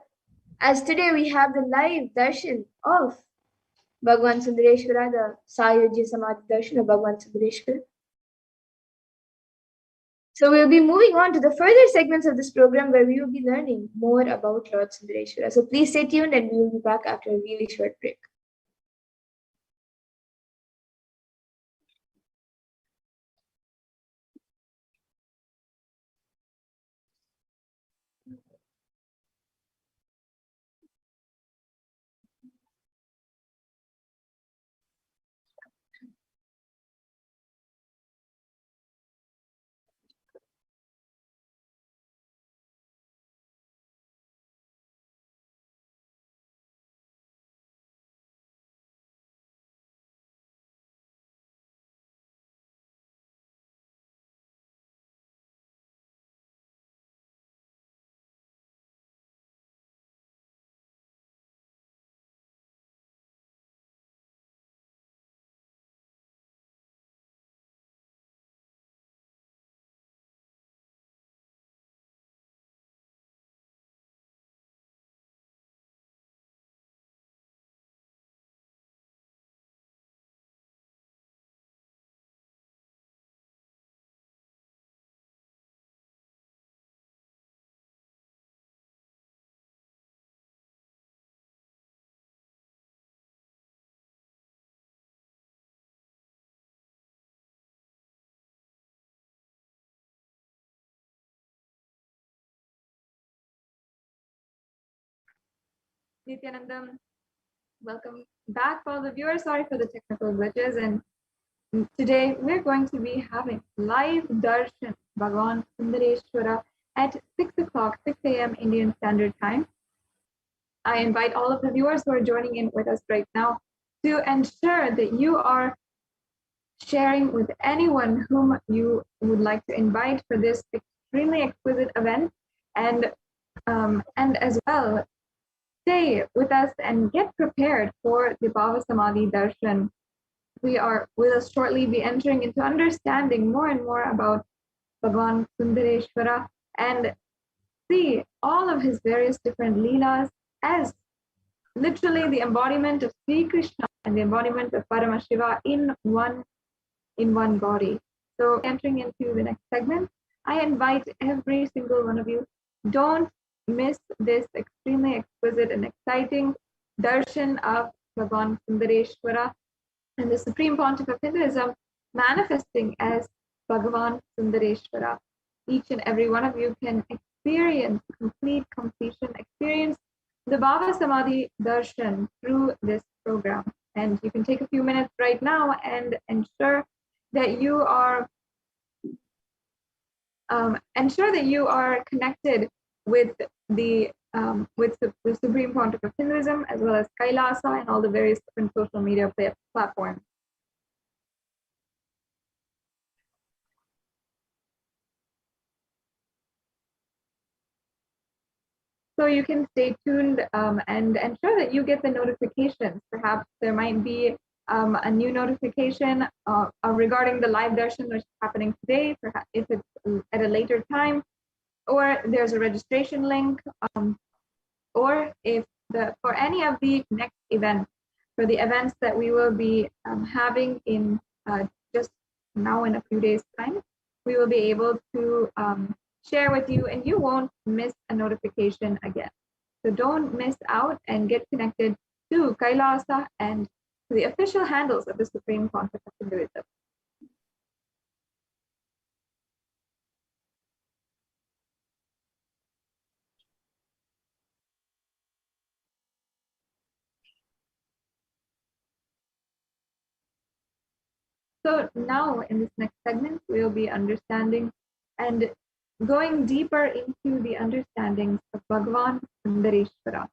As today we have the live darshan of Bhagwan Sundareshwara, the Sayajya Samadhi darshan of Bhagwan Sundareshwara. So we'll be moving on to the further segments of this program where we will be learning more about Lord Sundareshwara. So please stay tuned and we will be back after a really short break. Nithyanandam, welcome back, all the viewers. Sorry for the technical glitches. And today we're going to be having live darshan Bhagwan Sundareshwara at 6 o'clock, 6 a.m. Indian Standard Time. I invite all of the viewers who are joining in with us right now to ensure that you are sharing with anyone whom you would like to invite for this extremely exquisite event, and as well stay with us and get prepared for the Bhava Samadhi Darshan. We will shortly be entering into understanding more and more about Bhagwan Sundareshwara and see all of his various different leelas as literally the embodiment of Sri Krishna and the embodiment of Paramashiva in one body. So entering into the next segment, I invite every single one of you, don't miss this extremely exquisite and exciting darshan of Bhagwan Sundareshwara and the Supreme Pontiff of Hinduism manifesting as Bhagavan Sundareshwara. each and every one of you can experience completion, experience the Bhava Samadhi Darshan through this program. And you can take a few minutes right now and ensure that you are connected with the Supreme Pontiff of Hinduism, as well as Kailasa and all the various different social media platforms. So you can stay tuned and ensure that you get the notifications. Perhaps there might be a new notification regarding the live darshan which is happening today, perhaps if it's at a later time, or there's a registration link, or if for any of the next events, for the events that we will be having in just now in a few days' time, we will be able to share with you, and you won't miss a notification again. So don't miss out and get connected to Kailasa and to the official handles of the Supreme Pontiff of Hinduism. So now in this next segment, we'll be understanding and going deeper into the understandings of Bhagavan Sundareshwara.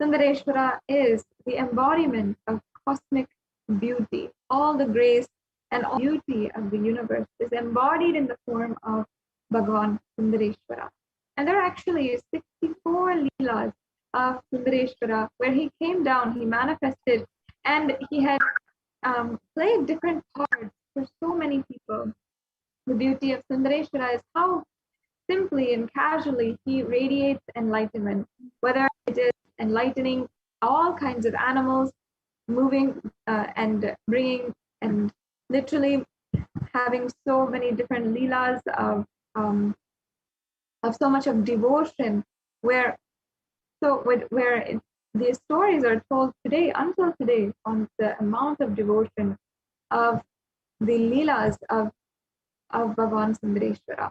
Sundareshwara is the embodiment of cosmic beauty. All the grace and all beauty of the universe is embodied in the form of Bhagavan Sundareshwara. And there are actually 64 Leelas of Sundareshwara where he came down, he manifested, and he had played different parts for so many people. The beauty of Sundareshwara is how simply and casually he radiates enlightenment, whether it is enlightening all kinds of animals, moving and bringing and literally having so many different leelas of so much of devotion, where the stories are told today, until today, on the amount of devotion of the leelas of Bhagavan Sundareshwara.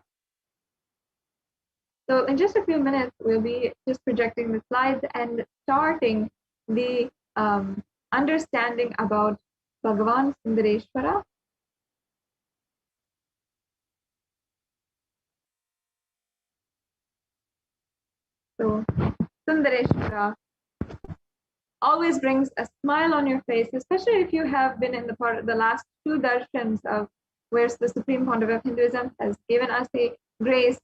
So in just a few minutes, we'll be just projecting the slides and starting the understanding about Bhagavan Sundareshwara. So Sundareshwara always brings a smile on your face, especially if you have been in the last two darshans of where the Supreme Pontiff of Hinduism has given us a grace,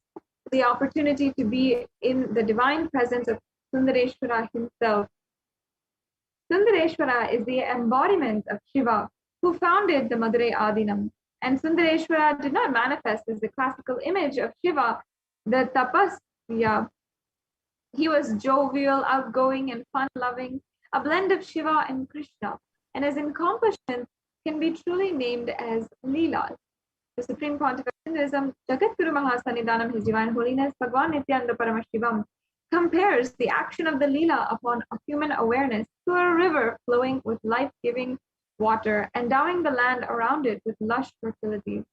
the opportunity to be in the divine presence of Sundareshwara himself. Sundareshwara is the embodiment of Shiva, who founded the Madurai Adinam. And Sundareshwara did not manifest as the classical image of Shiva, the tapasya. He was jovial, outgoing, and fun-loving, a blend of Shiva and Krishna, and his accomplishments can be truly named as Leelas. The Supreme Pontiff of Hinduism, Jagadguru Mahasannidhanam, His Divine Holiness, Bhagavan Nithyananda Paramashivam, compares the action of the Leela upon a human awareness to a river flowing with life-giving water, endowing the land around it with lush fertility.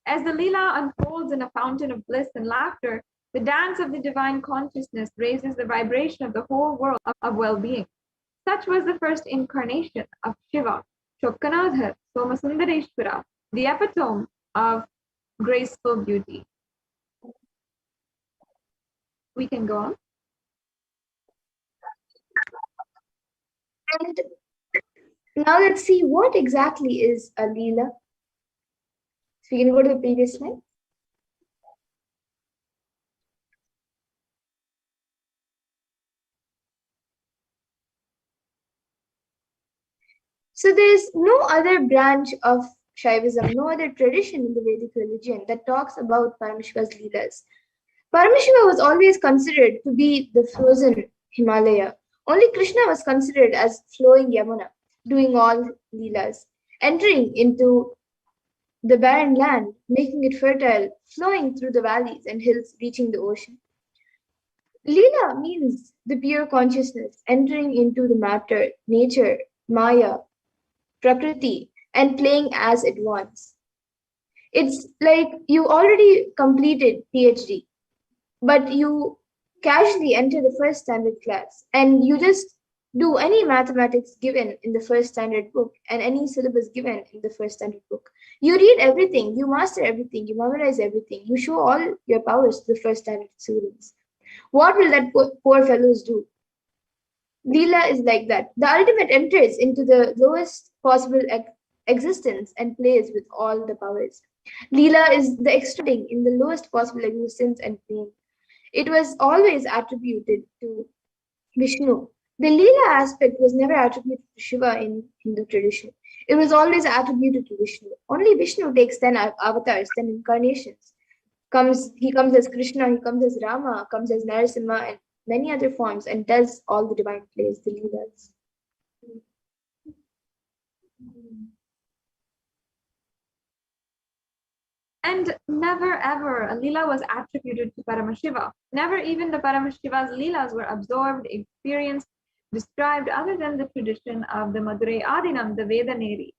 As the Leela unfolds in a fountain of bliss and laughter, the dance of the divine consciousness raises the vibration of the whole world of well-being. Such was the first incarnation of Shiva, Chokkanadhar Somasundareshwara, the epitome of graceful beauty. We can go on. And now let's see what exactly is a Leela. So we can go to the previous slide. So there is no other branch of Shaivism, no other tradition in the Vedic religion that talks about Paramashiva's Leelas. Paramashiva was always considered to be the frozen Himalaya. Only Krishna was considered as flowing Yamuna, doing all Leelas, entering into the barren land, making it fertile, flowing through the valleys and hills, reaching the ocean. Leela means the pure consciousness, entering into the matter, nature, Maya, Prakriti, and playing as it wants. It's like you already completed PhD, but you casually enter the first standard class and you just do any mathematics given in the first standard book and any syllabus given in the first standard book. You read everything, you master everything, you memorize everything, you show all your powers to the first standard students. What will that poor fellows do? Leela is like that. The ultimate enters into the lowest possible existence and plays with all the powers. Leela is the extruding in the lowest possible existence and plane. It was always attributed to Vishnu. The Leela aspect was never attributed to Shiva in Hindu tradition. It was always attributed to Vishnu. Only Vishnu takes 10 avatars, 10 incarnations. He comes as Krishna, he comes as Rama, comes as Narasimha, and many other forms, and does all the divine plays, the Leelas. And never ever a Leela was attributed to Paramashiva. Never even the Paramashiva's Leelas were absorbed, experienced, described other than the tradition of the Madurai Adinam, the Vedaneri.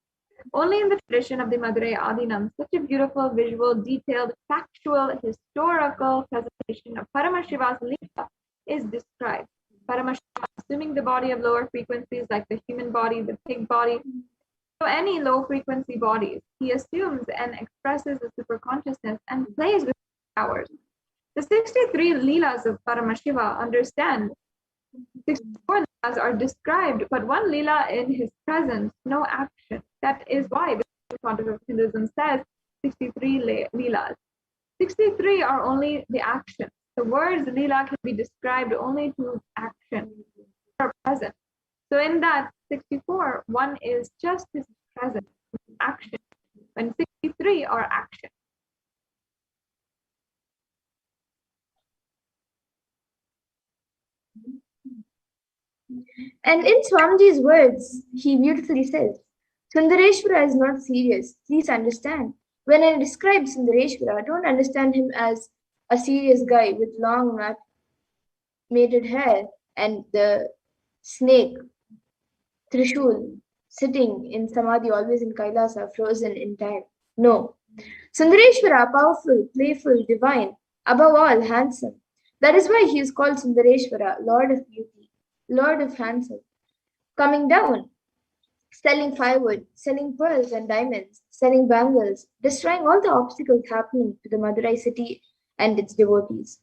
Only in the tradition of the Madurai Adinam, such a beautiful, visual, detailed, factual, historical presentation of Paramashiva's Leela is described. Paramashiva assuming the body of lower frequencies like the human body, the pig body, so any low frequency bodies, he assumes and expresses the superconsciousness and plays with powers. The 63 Leelas of Paramashiva understand 64 Leelas are described, but one Leela in his presence, no action. That is why the Controversy of Hinduism says 63 Leelas. 63 are only the action. The words Leela can be described only to action or present. So in that 64, one is just his presence, action, when 63 are action. And in Swamiji's words, he beautifully says, Sundareshwara is not serious. Please understand. When I describe Sundareshwara, don't understand him as a serious guy with long matted hair and the snake, Trishul, sitting in Samadhi, always in Kailasa, frozen in time. No. Sundareshwara, powerful, playful, divine, above all, handsome. That is why he is called Sundareshwara, Lord of Beauty, Lord of Handsome. Coming down, selling firewood, selling pearls and diamonds, selling bangles, destroying all the obstacles happening to the Madurai city and its devotees.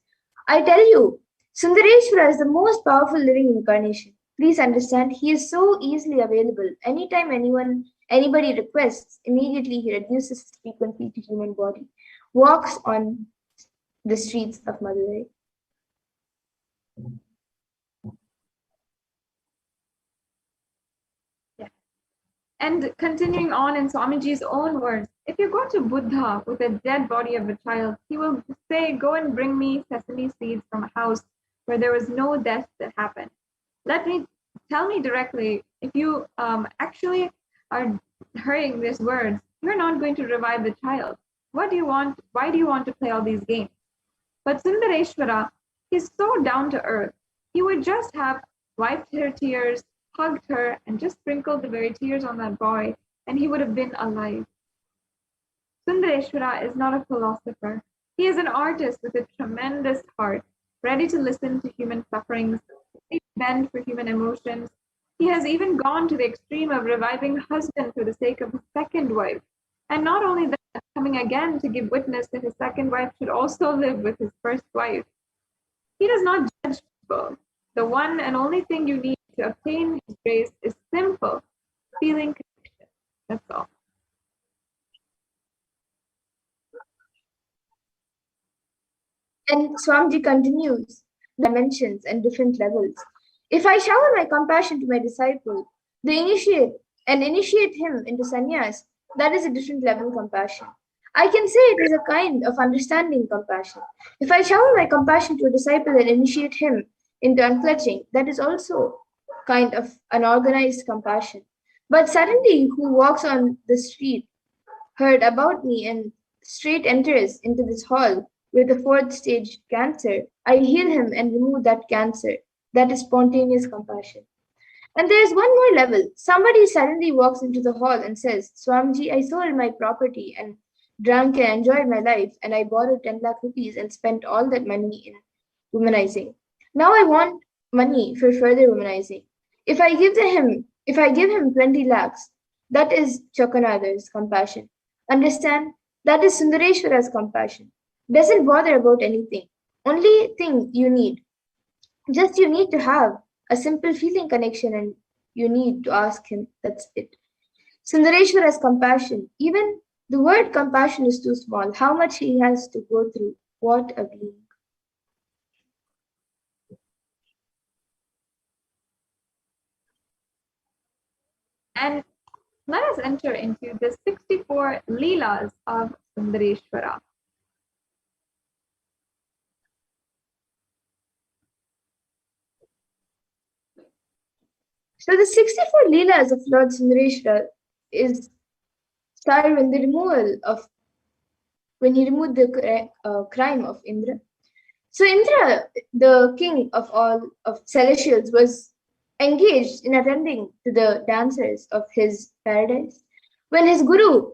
I tell you, Sundareshwara is the most powerful living incarnation. Please understand, he is so easily available. Anytime anybody requests, immediately he reduces his frequency to human body, walks on the streets of Madurai. And continuing on in Swamiji's own words, if you go to Buddha with a dead body of a child, he will say, go and bring me sesame seeds from a house where there was no death that happened. Tell me directly, if you actually are hearing these words, you're not going to revive the child. What do you want? Why do you want to play all these games? But Sundareshwara is so down to earth. He would just have wiped her tears, hugged her, and just sprinkled the very tears on that boy, and he would have been alive. Sundareshwara is not a philosopher. He is an artist with a tremendous heart, ready to listen to human sufferings, bend for human emotions. He has even gone to the extreme of reviving husband for the sake of his second wife. And not only that, coming again to give witness that his second wife should also live with his first wife. He does not judge people. The one and only thing you need to obtain his grace is simple, feeling connection. That's all. And Swamiji continues, dimensions and different levels. If I shower my compassion to my disciple, initiate him into sannyas, that is a different level compassion. I can say it is a kind of understanding compassion. If I shower my compassion to a disciple and initiate him into unclutching, that is also kind of an organized compassion. But suddenly, who walks on the street, heard about me, and straight enters into this hall with a fourth stage cancer, I heal him and remove that cancer. That is spontaneous compassion. And there is one more level. Somebody suddenly walks into the hall and says, Swamiji, I sold my property and drank and enjoyed my life, and I borrowed 10 lakh rupees and spent all that money in womanizing. Now I want money for further womanizing. If I give him 20 lakhs, that is Chakanada's compassion. Understand? That is Sundareshwara's compassion. Doesn't bother about anything. Only thing you need. Just you need to have a simple feeling connection and you need to ask him. That's it. Sundareshwara's compassion. Even the word compassion is too small. How much he has to go through. What a being. And let us enter into the 64 Leelas of Sundareshwara. So the 64 Leelas of Lord Sundareshwara is started when he removed the crime of Indra. So Indra, the king of all of celestials, was engaged in attending to the dancers of his paradise when his guru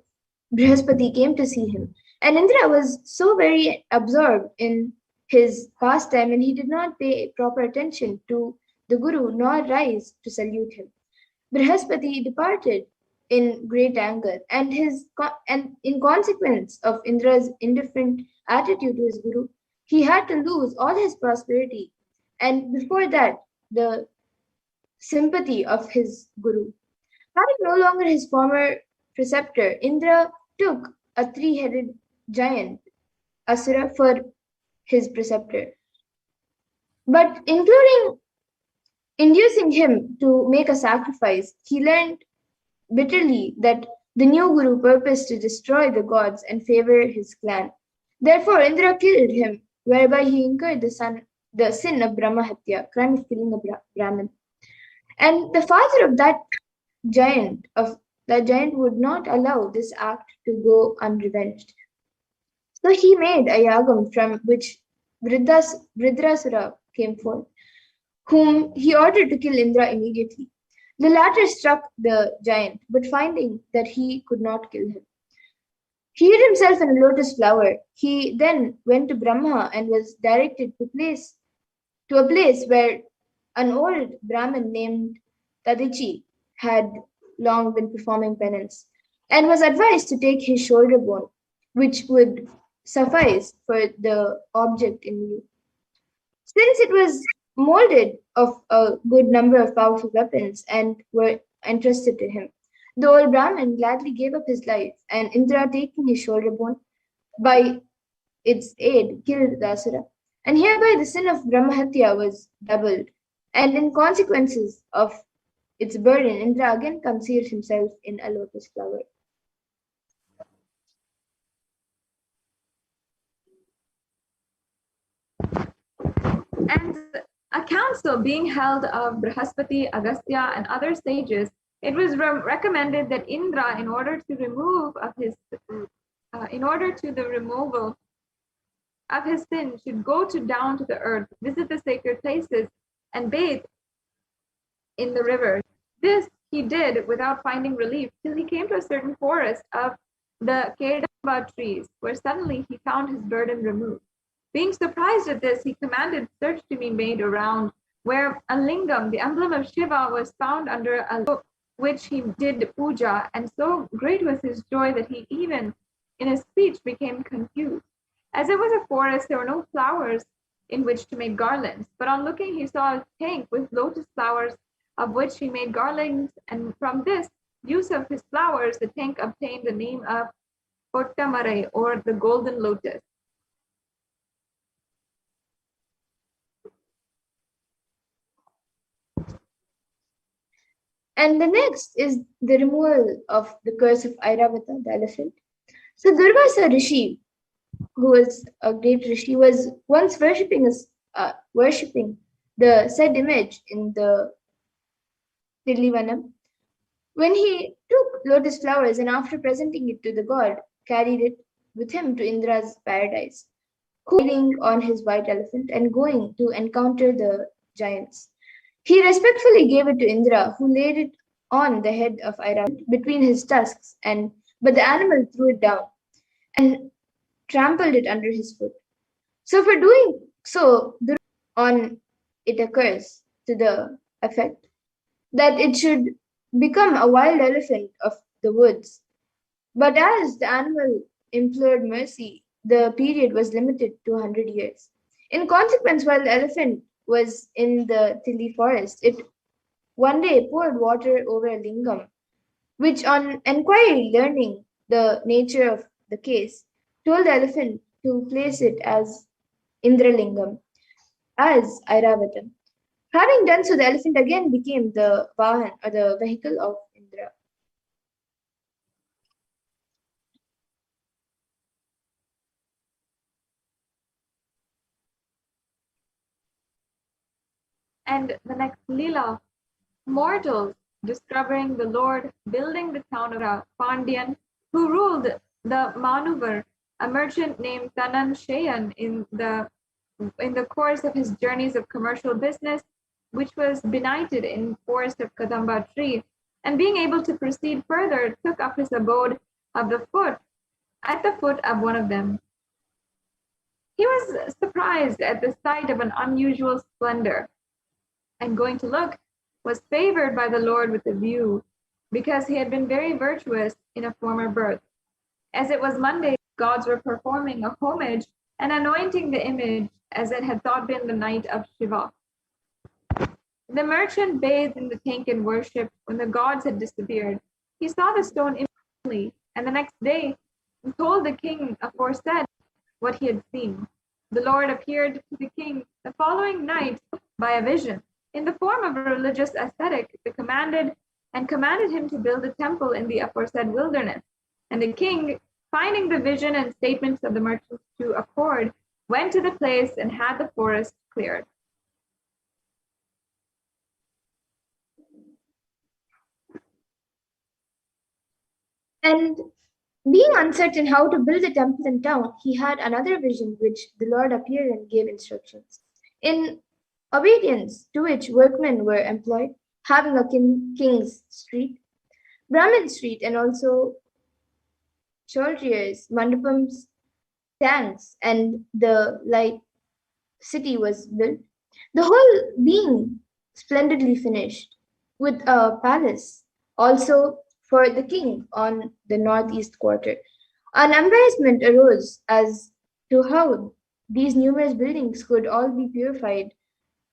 Brihaspati came to see him. And Indra was so very absorbed in his pastime and he did not pay proper attention to the guru nor rise to salute him. Brihaspati departed in great anger, and in consequence of Indra's indifferent attitude to his guru, he had to lose all his prosperity, and before that, the sympathy of his guru. Having no longer his former preceptor, Indra took a three-headed giant, Asura, for his preceptor. But inducing him to make a sacrifice, he learned bitterly that the new guru purposed to destroy the gods and favor his clan. Therefore, Indra killed him, whereby he incurred the sin of Brahmahatya, crime of killing a Brahmin. And the father of that giant would not allow this act to go unrevenged. So he made a yagam from which Vridrasura came forth, whom he ordered to kill Indra immediately. The latter struck the giant, but finding that he could not kill him, he hid himself in a lotus flower. He then went to Brahma and was directed to a place where an old Brahmin named Tadichi had long been performing penance, and was advised to take his shoulder bone, which would suffice for the object in view. Since it was molded of a good number of powerful weapons and were entrusted to him, the old Brahmin gladly gave up his life, and Indra, taking his shoulder bone, by its aid killed the Asura. And hereby the sin of Brahmahatya was doubled, and in consequences of its burden, Indra again concealed himself in a lotus flower. And a council being held of Brihaspati, Agastya, and other sages, it was recommended that Indra, in order to the removal of his sin, should go down to the earth, visit the sacred places, and bathe in the rivers. This he did without finding relief till he came to a certain forest of the Kedava trees, where suddenly he found his burden removed. Being surprised at this, he commanded search to be made around, where a lingam, the emblem of Shiva, was found under a which he did puja, and so great was his joy that he even in his speech became confused. As it was a forest, there were no flowers in which to make garlands, but on looking he saw a tank with lotus flowers, of which he made garlands, and from this use of his flowers, the tank obtained the name of Pottamare, or the golden lotus. And the next is the removal of the curse of Airavata, the elephant. So Durvasa Rishi, who was a great Rishi, was once worshipping the said image in the Tillivanam. When he took lotus flowers and after presenting it to the god, carried it with him to Indra's paradise, riding on his white elephant and going to encounter the giants. He respectfully gave it to Indra, who laid it on the head of Airavata between his tusks, but the animal threw it down. and trampled it under his foot. So for doing so, the on it occurs to the effect that it should become a wild elephant of the woods. But as the animal implored mercy, the period was limited to 100 years. In consequence, while the elephant was in the Tilly forest, it one day poured water over a lingam, which, on enquiry learning the nature of the case, told the elephant to place it as Indralingam, as Airavatam. Having done so, the elephant again became the Vahan, or the vehicle of Indra. And the next Leela, mortals discovering the Lord building the town of Pandyan, who ruled the Manuvar, a merchant named Tanan Shayan, in the course of his journeys of commercial business, which was benighted in forest of Kadamba tree, and being able to proceed further, took up his abode at the foot of one of them. He was surprised at the sight of an unusual splendor, and going to look, was favored by the Lord with the view, because he had been very virtuous in a former birth. As it was Monday, gods were performing a homage and anointing the image as it had thought been the night of Shiva. The merchant bathed in the tank and worshipped when the gods had disappeared. He saw the stone immediately, and the next day told the king aforesaid what he had seen. The Lord appeared to the king the following night by a vision, in the form of a religious ascetic, commanded him to build a temple in the aforesaid wilderness. And the king, finding the vision and statements of the merchants to accord, went to the place and had the forest cleared. And being uncertain how to build a temple in town, he had another vision which the Lord appeared and gave instructions. In obedience to which workmen were employed, having a king's street, Brahmin street, and also chauldriers, mandapams, tanks, and the like city was built, the whole being splendidly finished, with a palace also for the king on the northeast quarter. An embarrassment arose as to how these numerous buildings could all be purified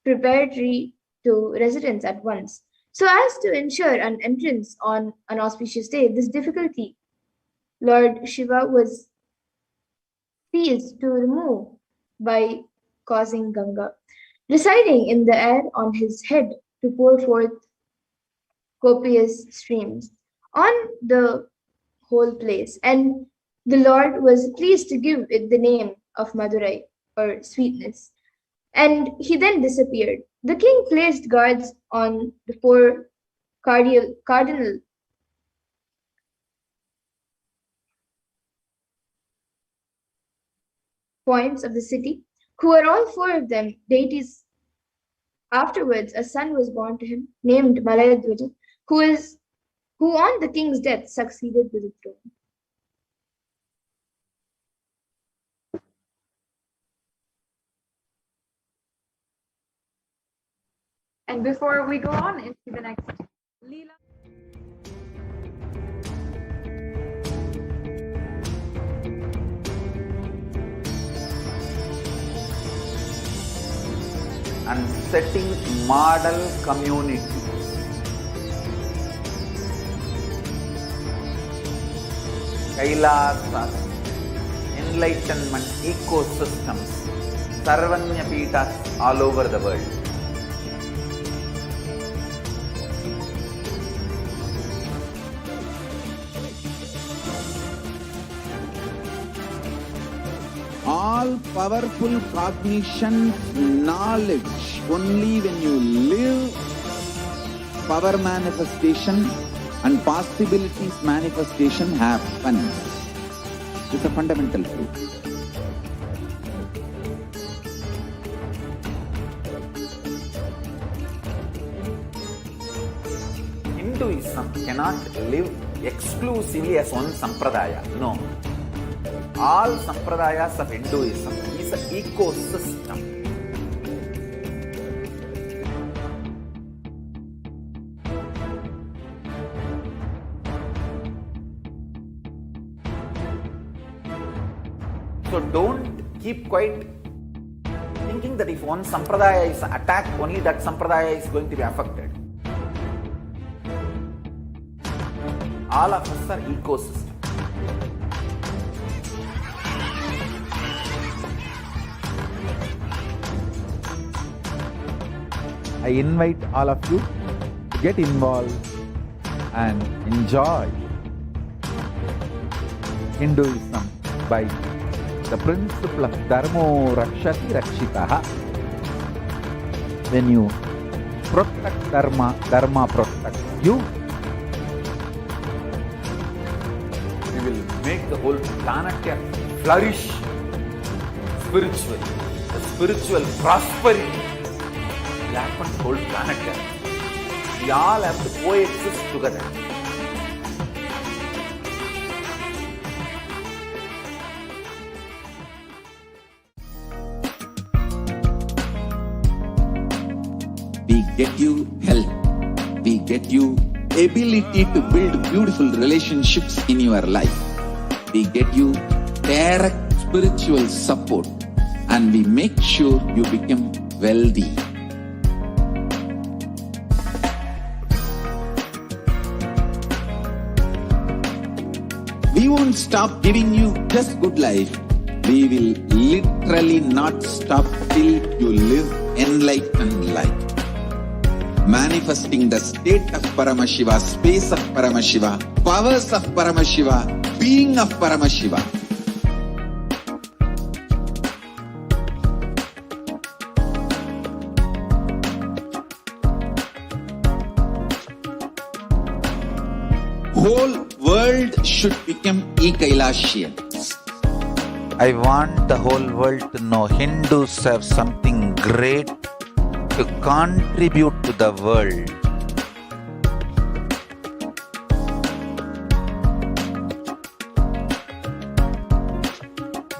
preparatory to residence at once, so as to ensure an entrance on an auspicious day. This difficulty Lord Shiva was pleased to remove by causing Ganga, residing in the air on his head, to pour forth copious streams on the whole place. And the Lord was pleased to give it the name of Madurai, or sweetness. And he then disappeared. The king placed guards on the four cardinal points of the city, who were all four of them deities. Afterwards, a son was born to him, named Malayadwaja, who on the king's death succeeded to the throne. And before we go on into the next Leela, and setting model community. Kailasas, enlightenment ecosystems, Sarvanya Peethas all over the world. All powerful cognition, knowledge, only when you live, power manifestation and possibilities manifestation happens. It's a fundamental truth. Hinduism cannot live exclusively as one sampradaya. No. All sampradayas of Hinduism is an ecosystem. So don't keep quiet thinking that if one sampradaya is attacked, only that sampradaya is going to be affected. All of us are ecosystem. I invite all of you to get involved and enjoy Hinduism by the principle of Dharmo Rakshati Rakshitaha. When you protect Dharma, Dharma protects you. We will make the whole planet flourish spiritually. The spiritual prosperity will happen to the whole planet. We all have to coexist together. We get you health. We get you ability to build beautiful relationships in your life. We get you direct spiritual support, and we make sure you become wealthy. We won't stop giving you just good life. We will literally not stop till you live enlightened life. Manifesting the state of Paramashiva, space of Paramashiva, powers of Paramashiva, being of Paramashiva. Whole world should become e-Kailashians. I want the whole world to know Hindus have something great to contribute to the world.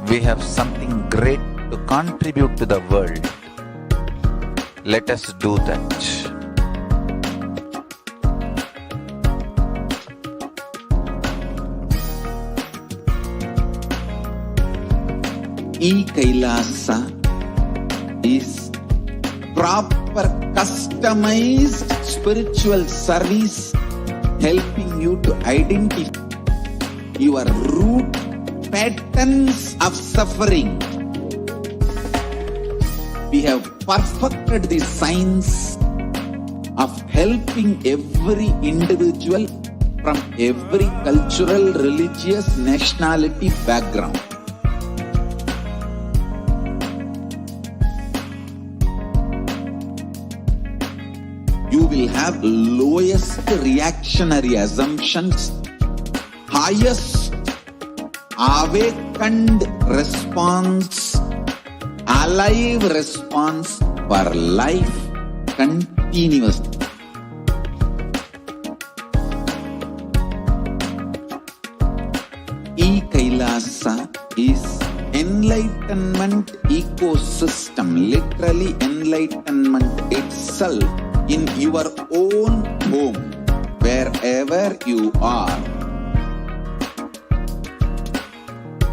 We have something great to contribute to the world. Let us do that. E-Kailasa is proper customized spiritual service helping you to identify your root patterns of suffering. We have perfected the science of helping every individual from every cultural, religious, nationality background. You will have lowest reactionary assumptions, highest awakened response, alive response for life continuously. E-Kailasa is enlightenment ecosystem, literally enlightenment itself in your own home, wherever you are.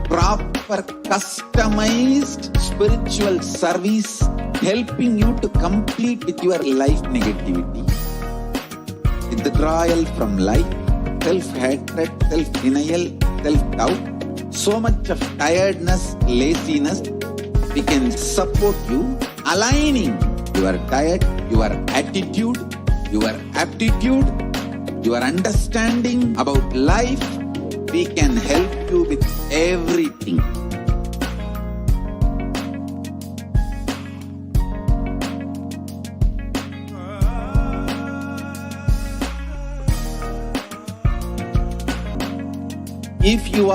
Proper customized spiritual service helping you to complete with your life negativity. Withdrawal from life, self-hatred, self-denial, self-doubt, so much of tiredness, laziness. We can support you aligning your diet, your attitude, your aptitude, your understanding about life. We can help you with everything. If you are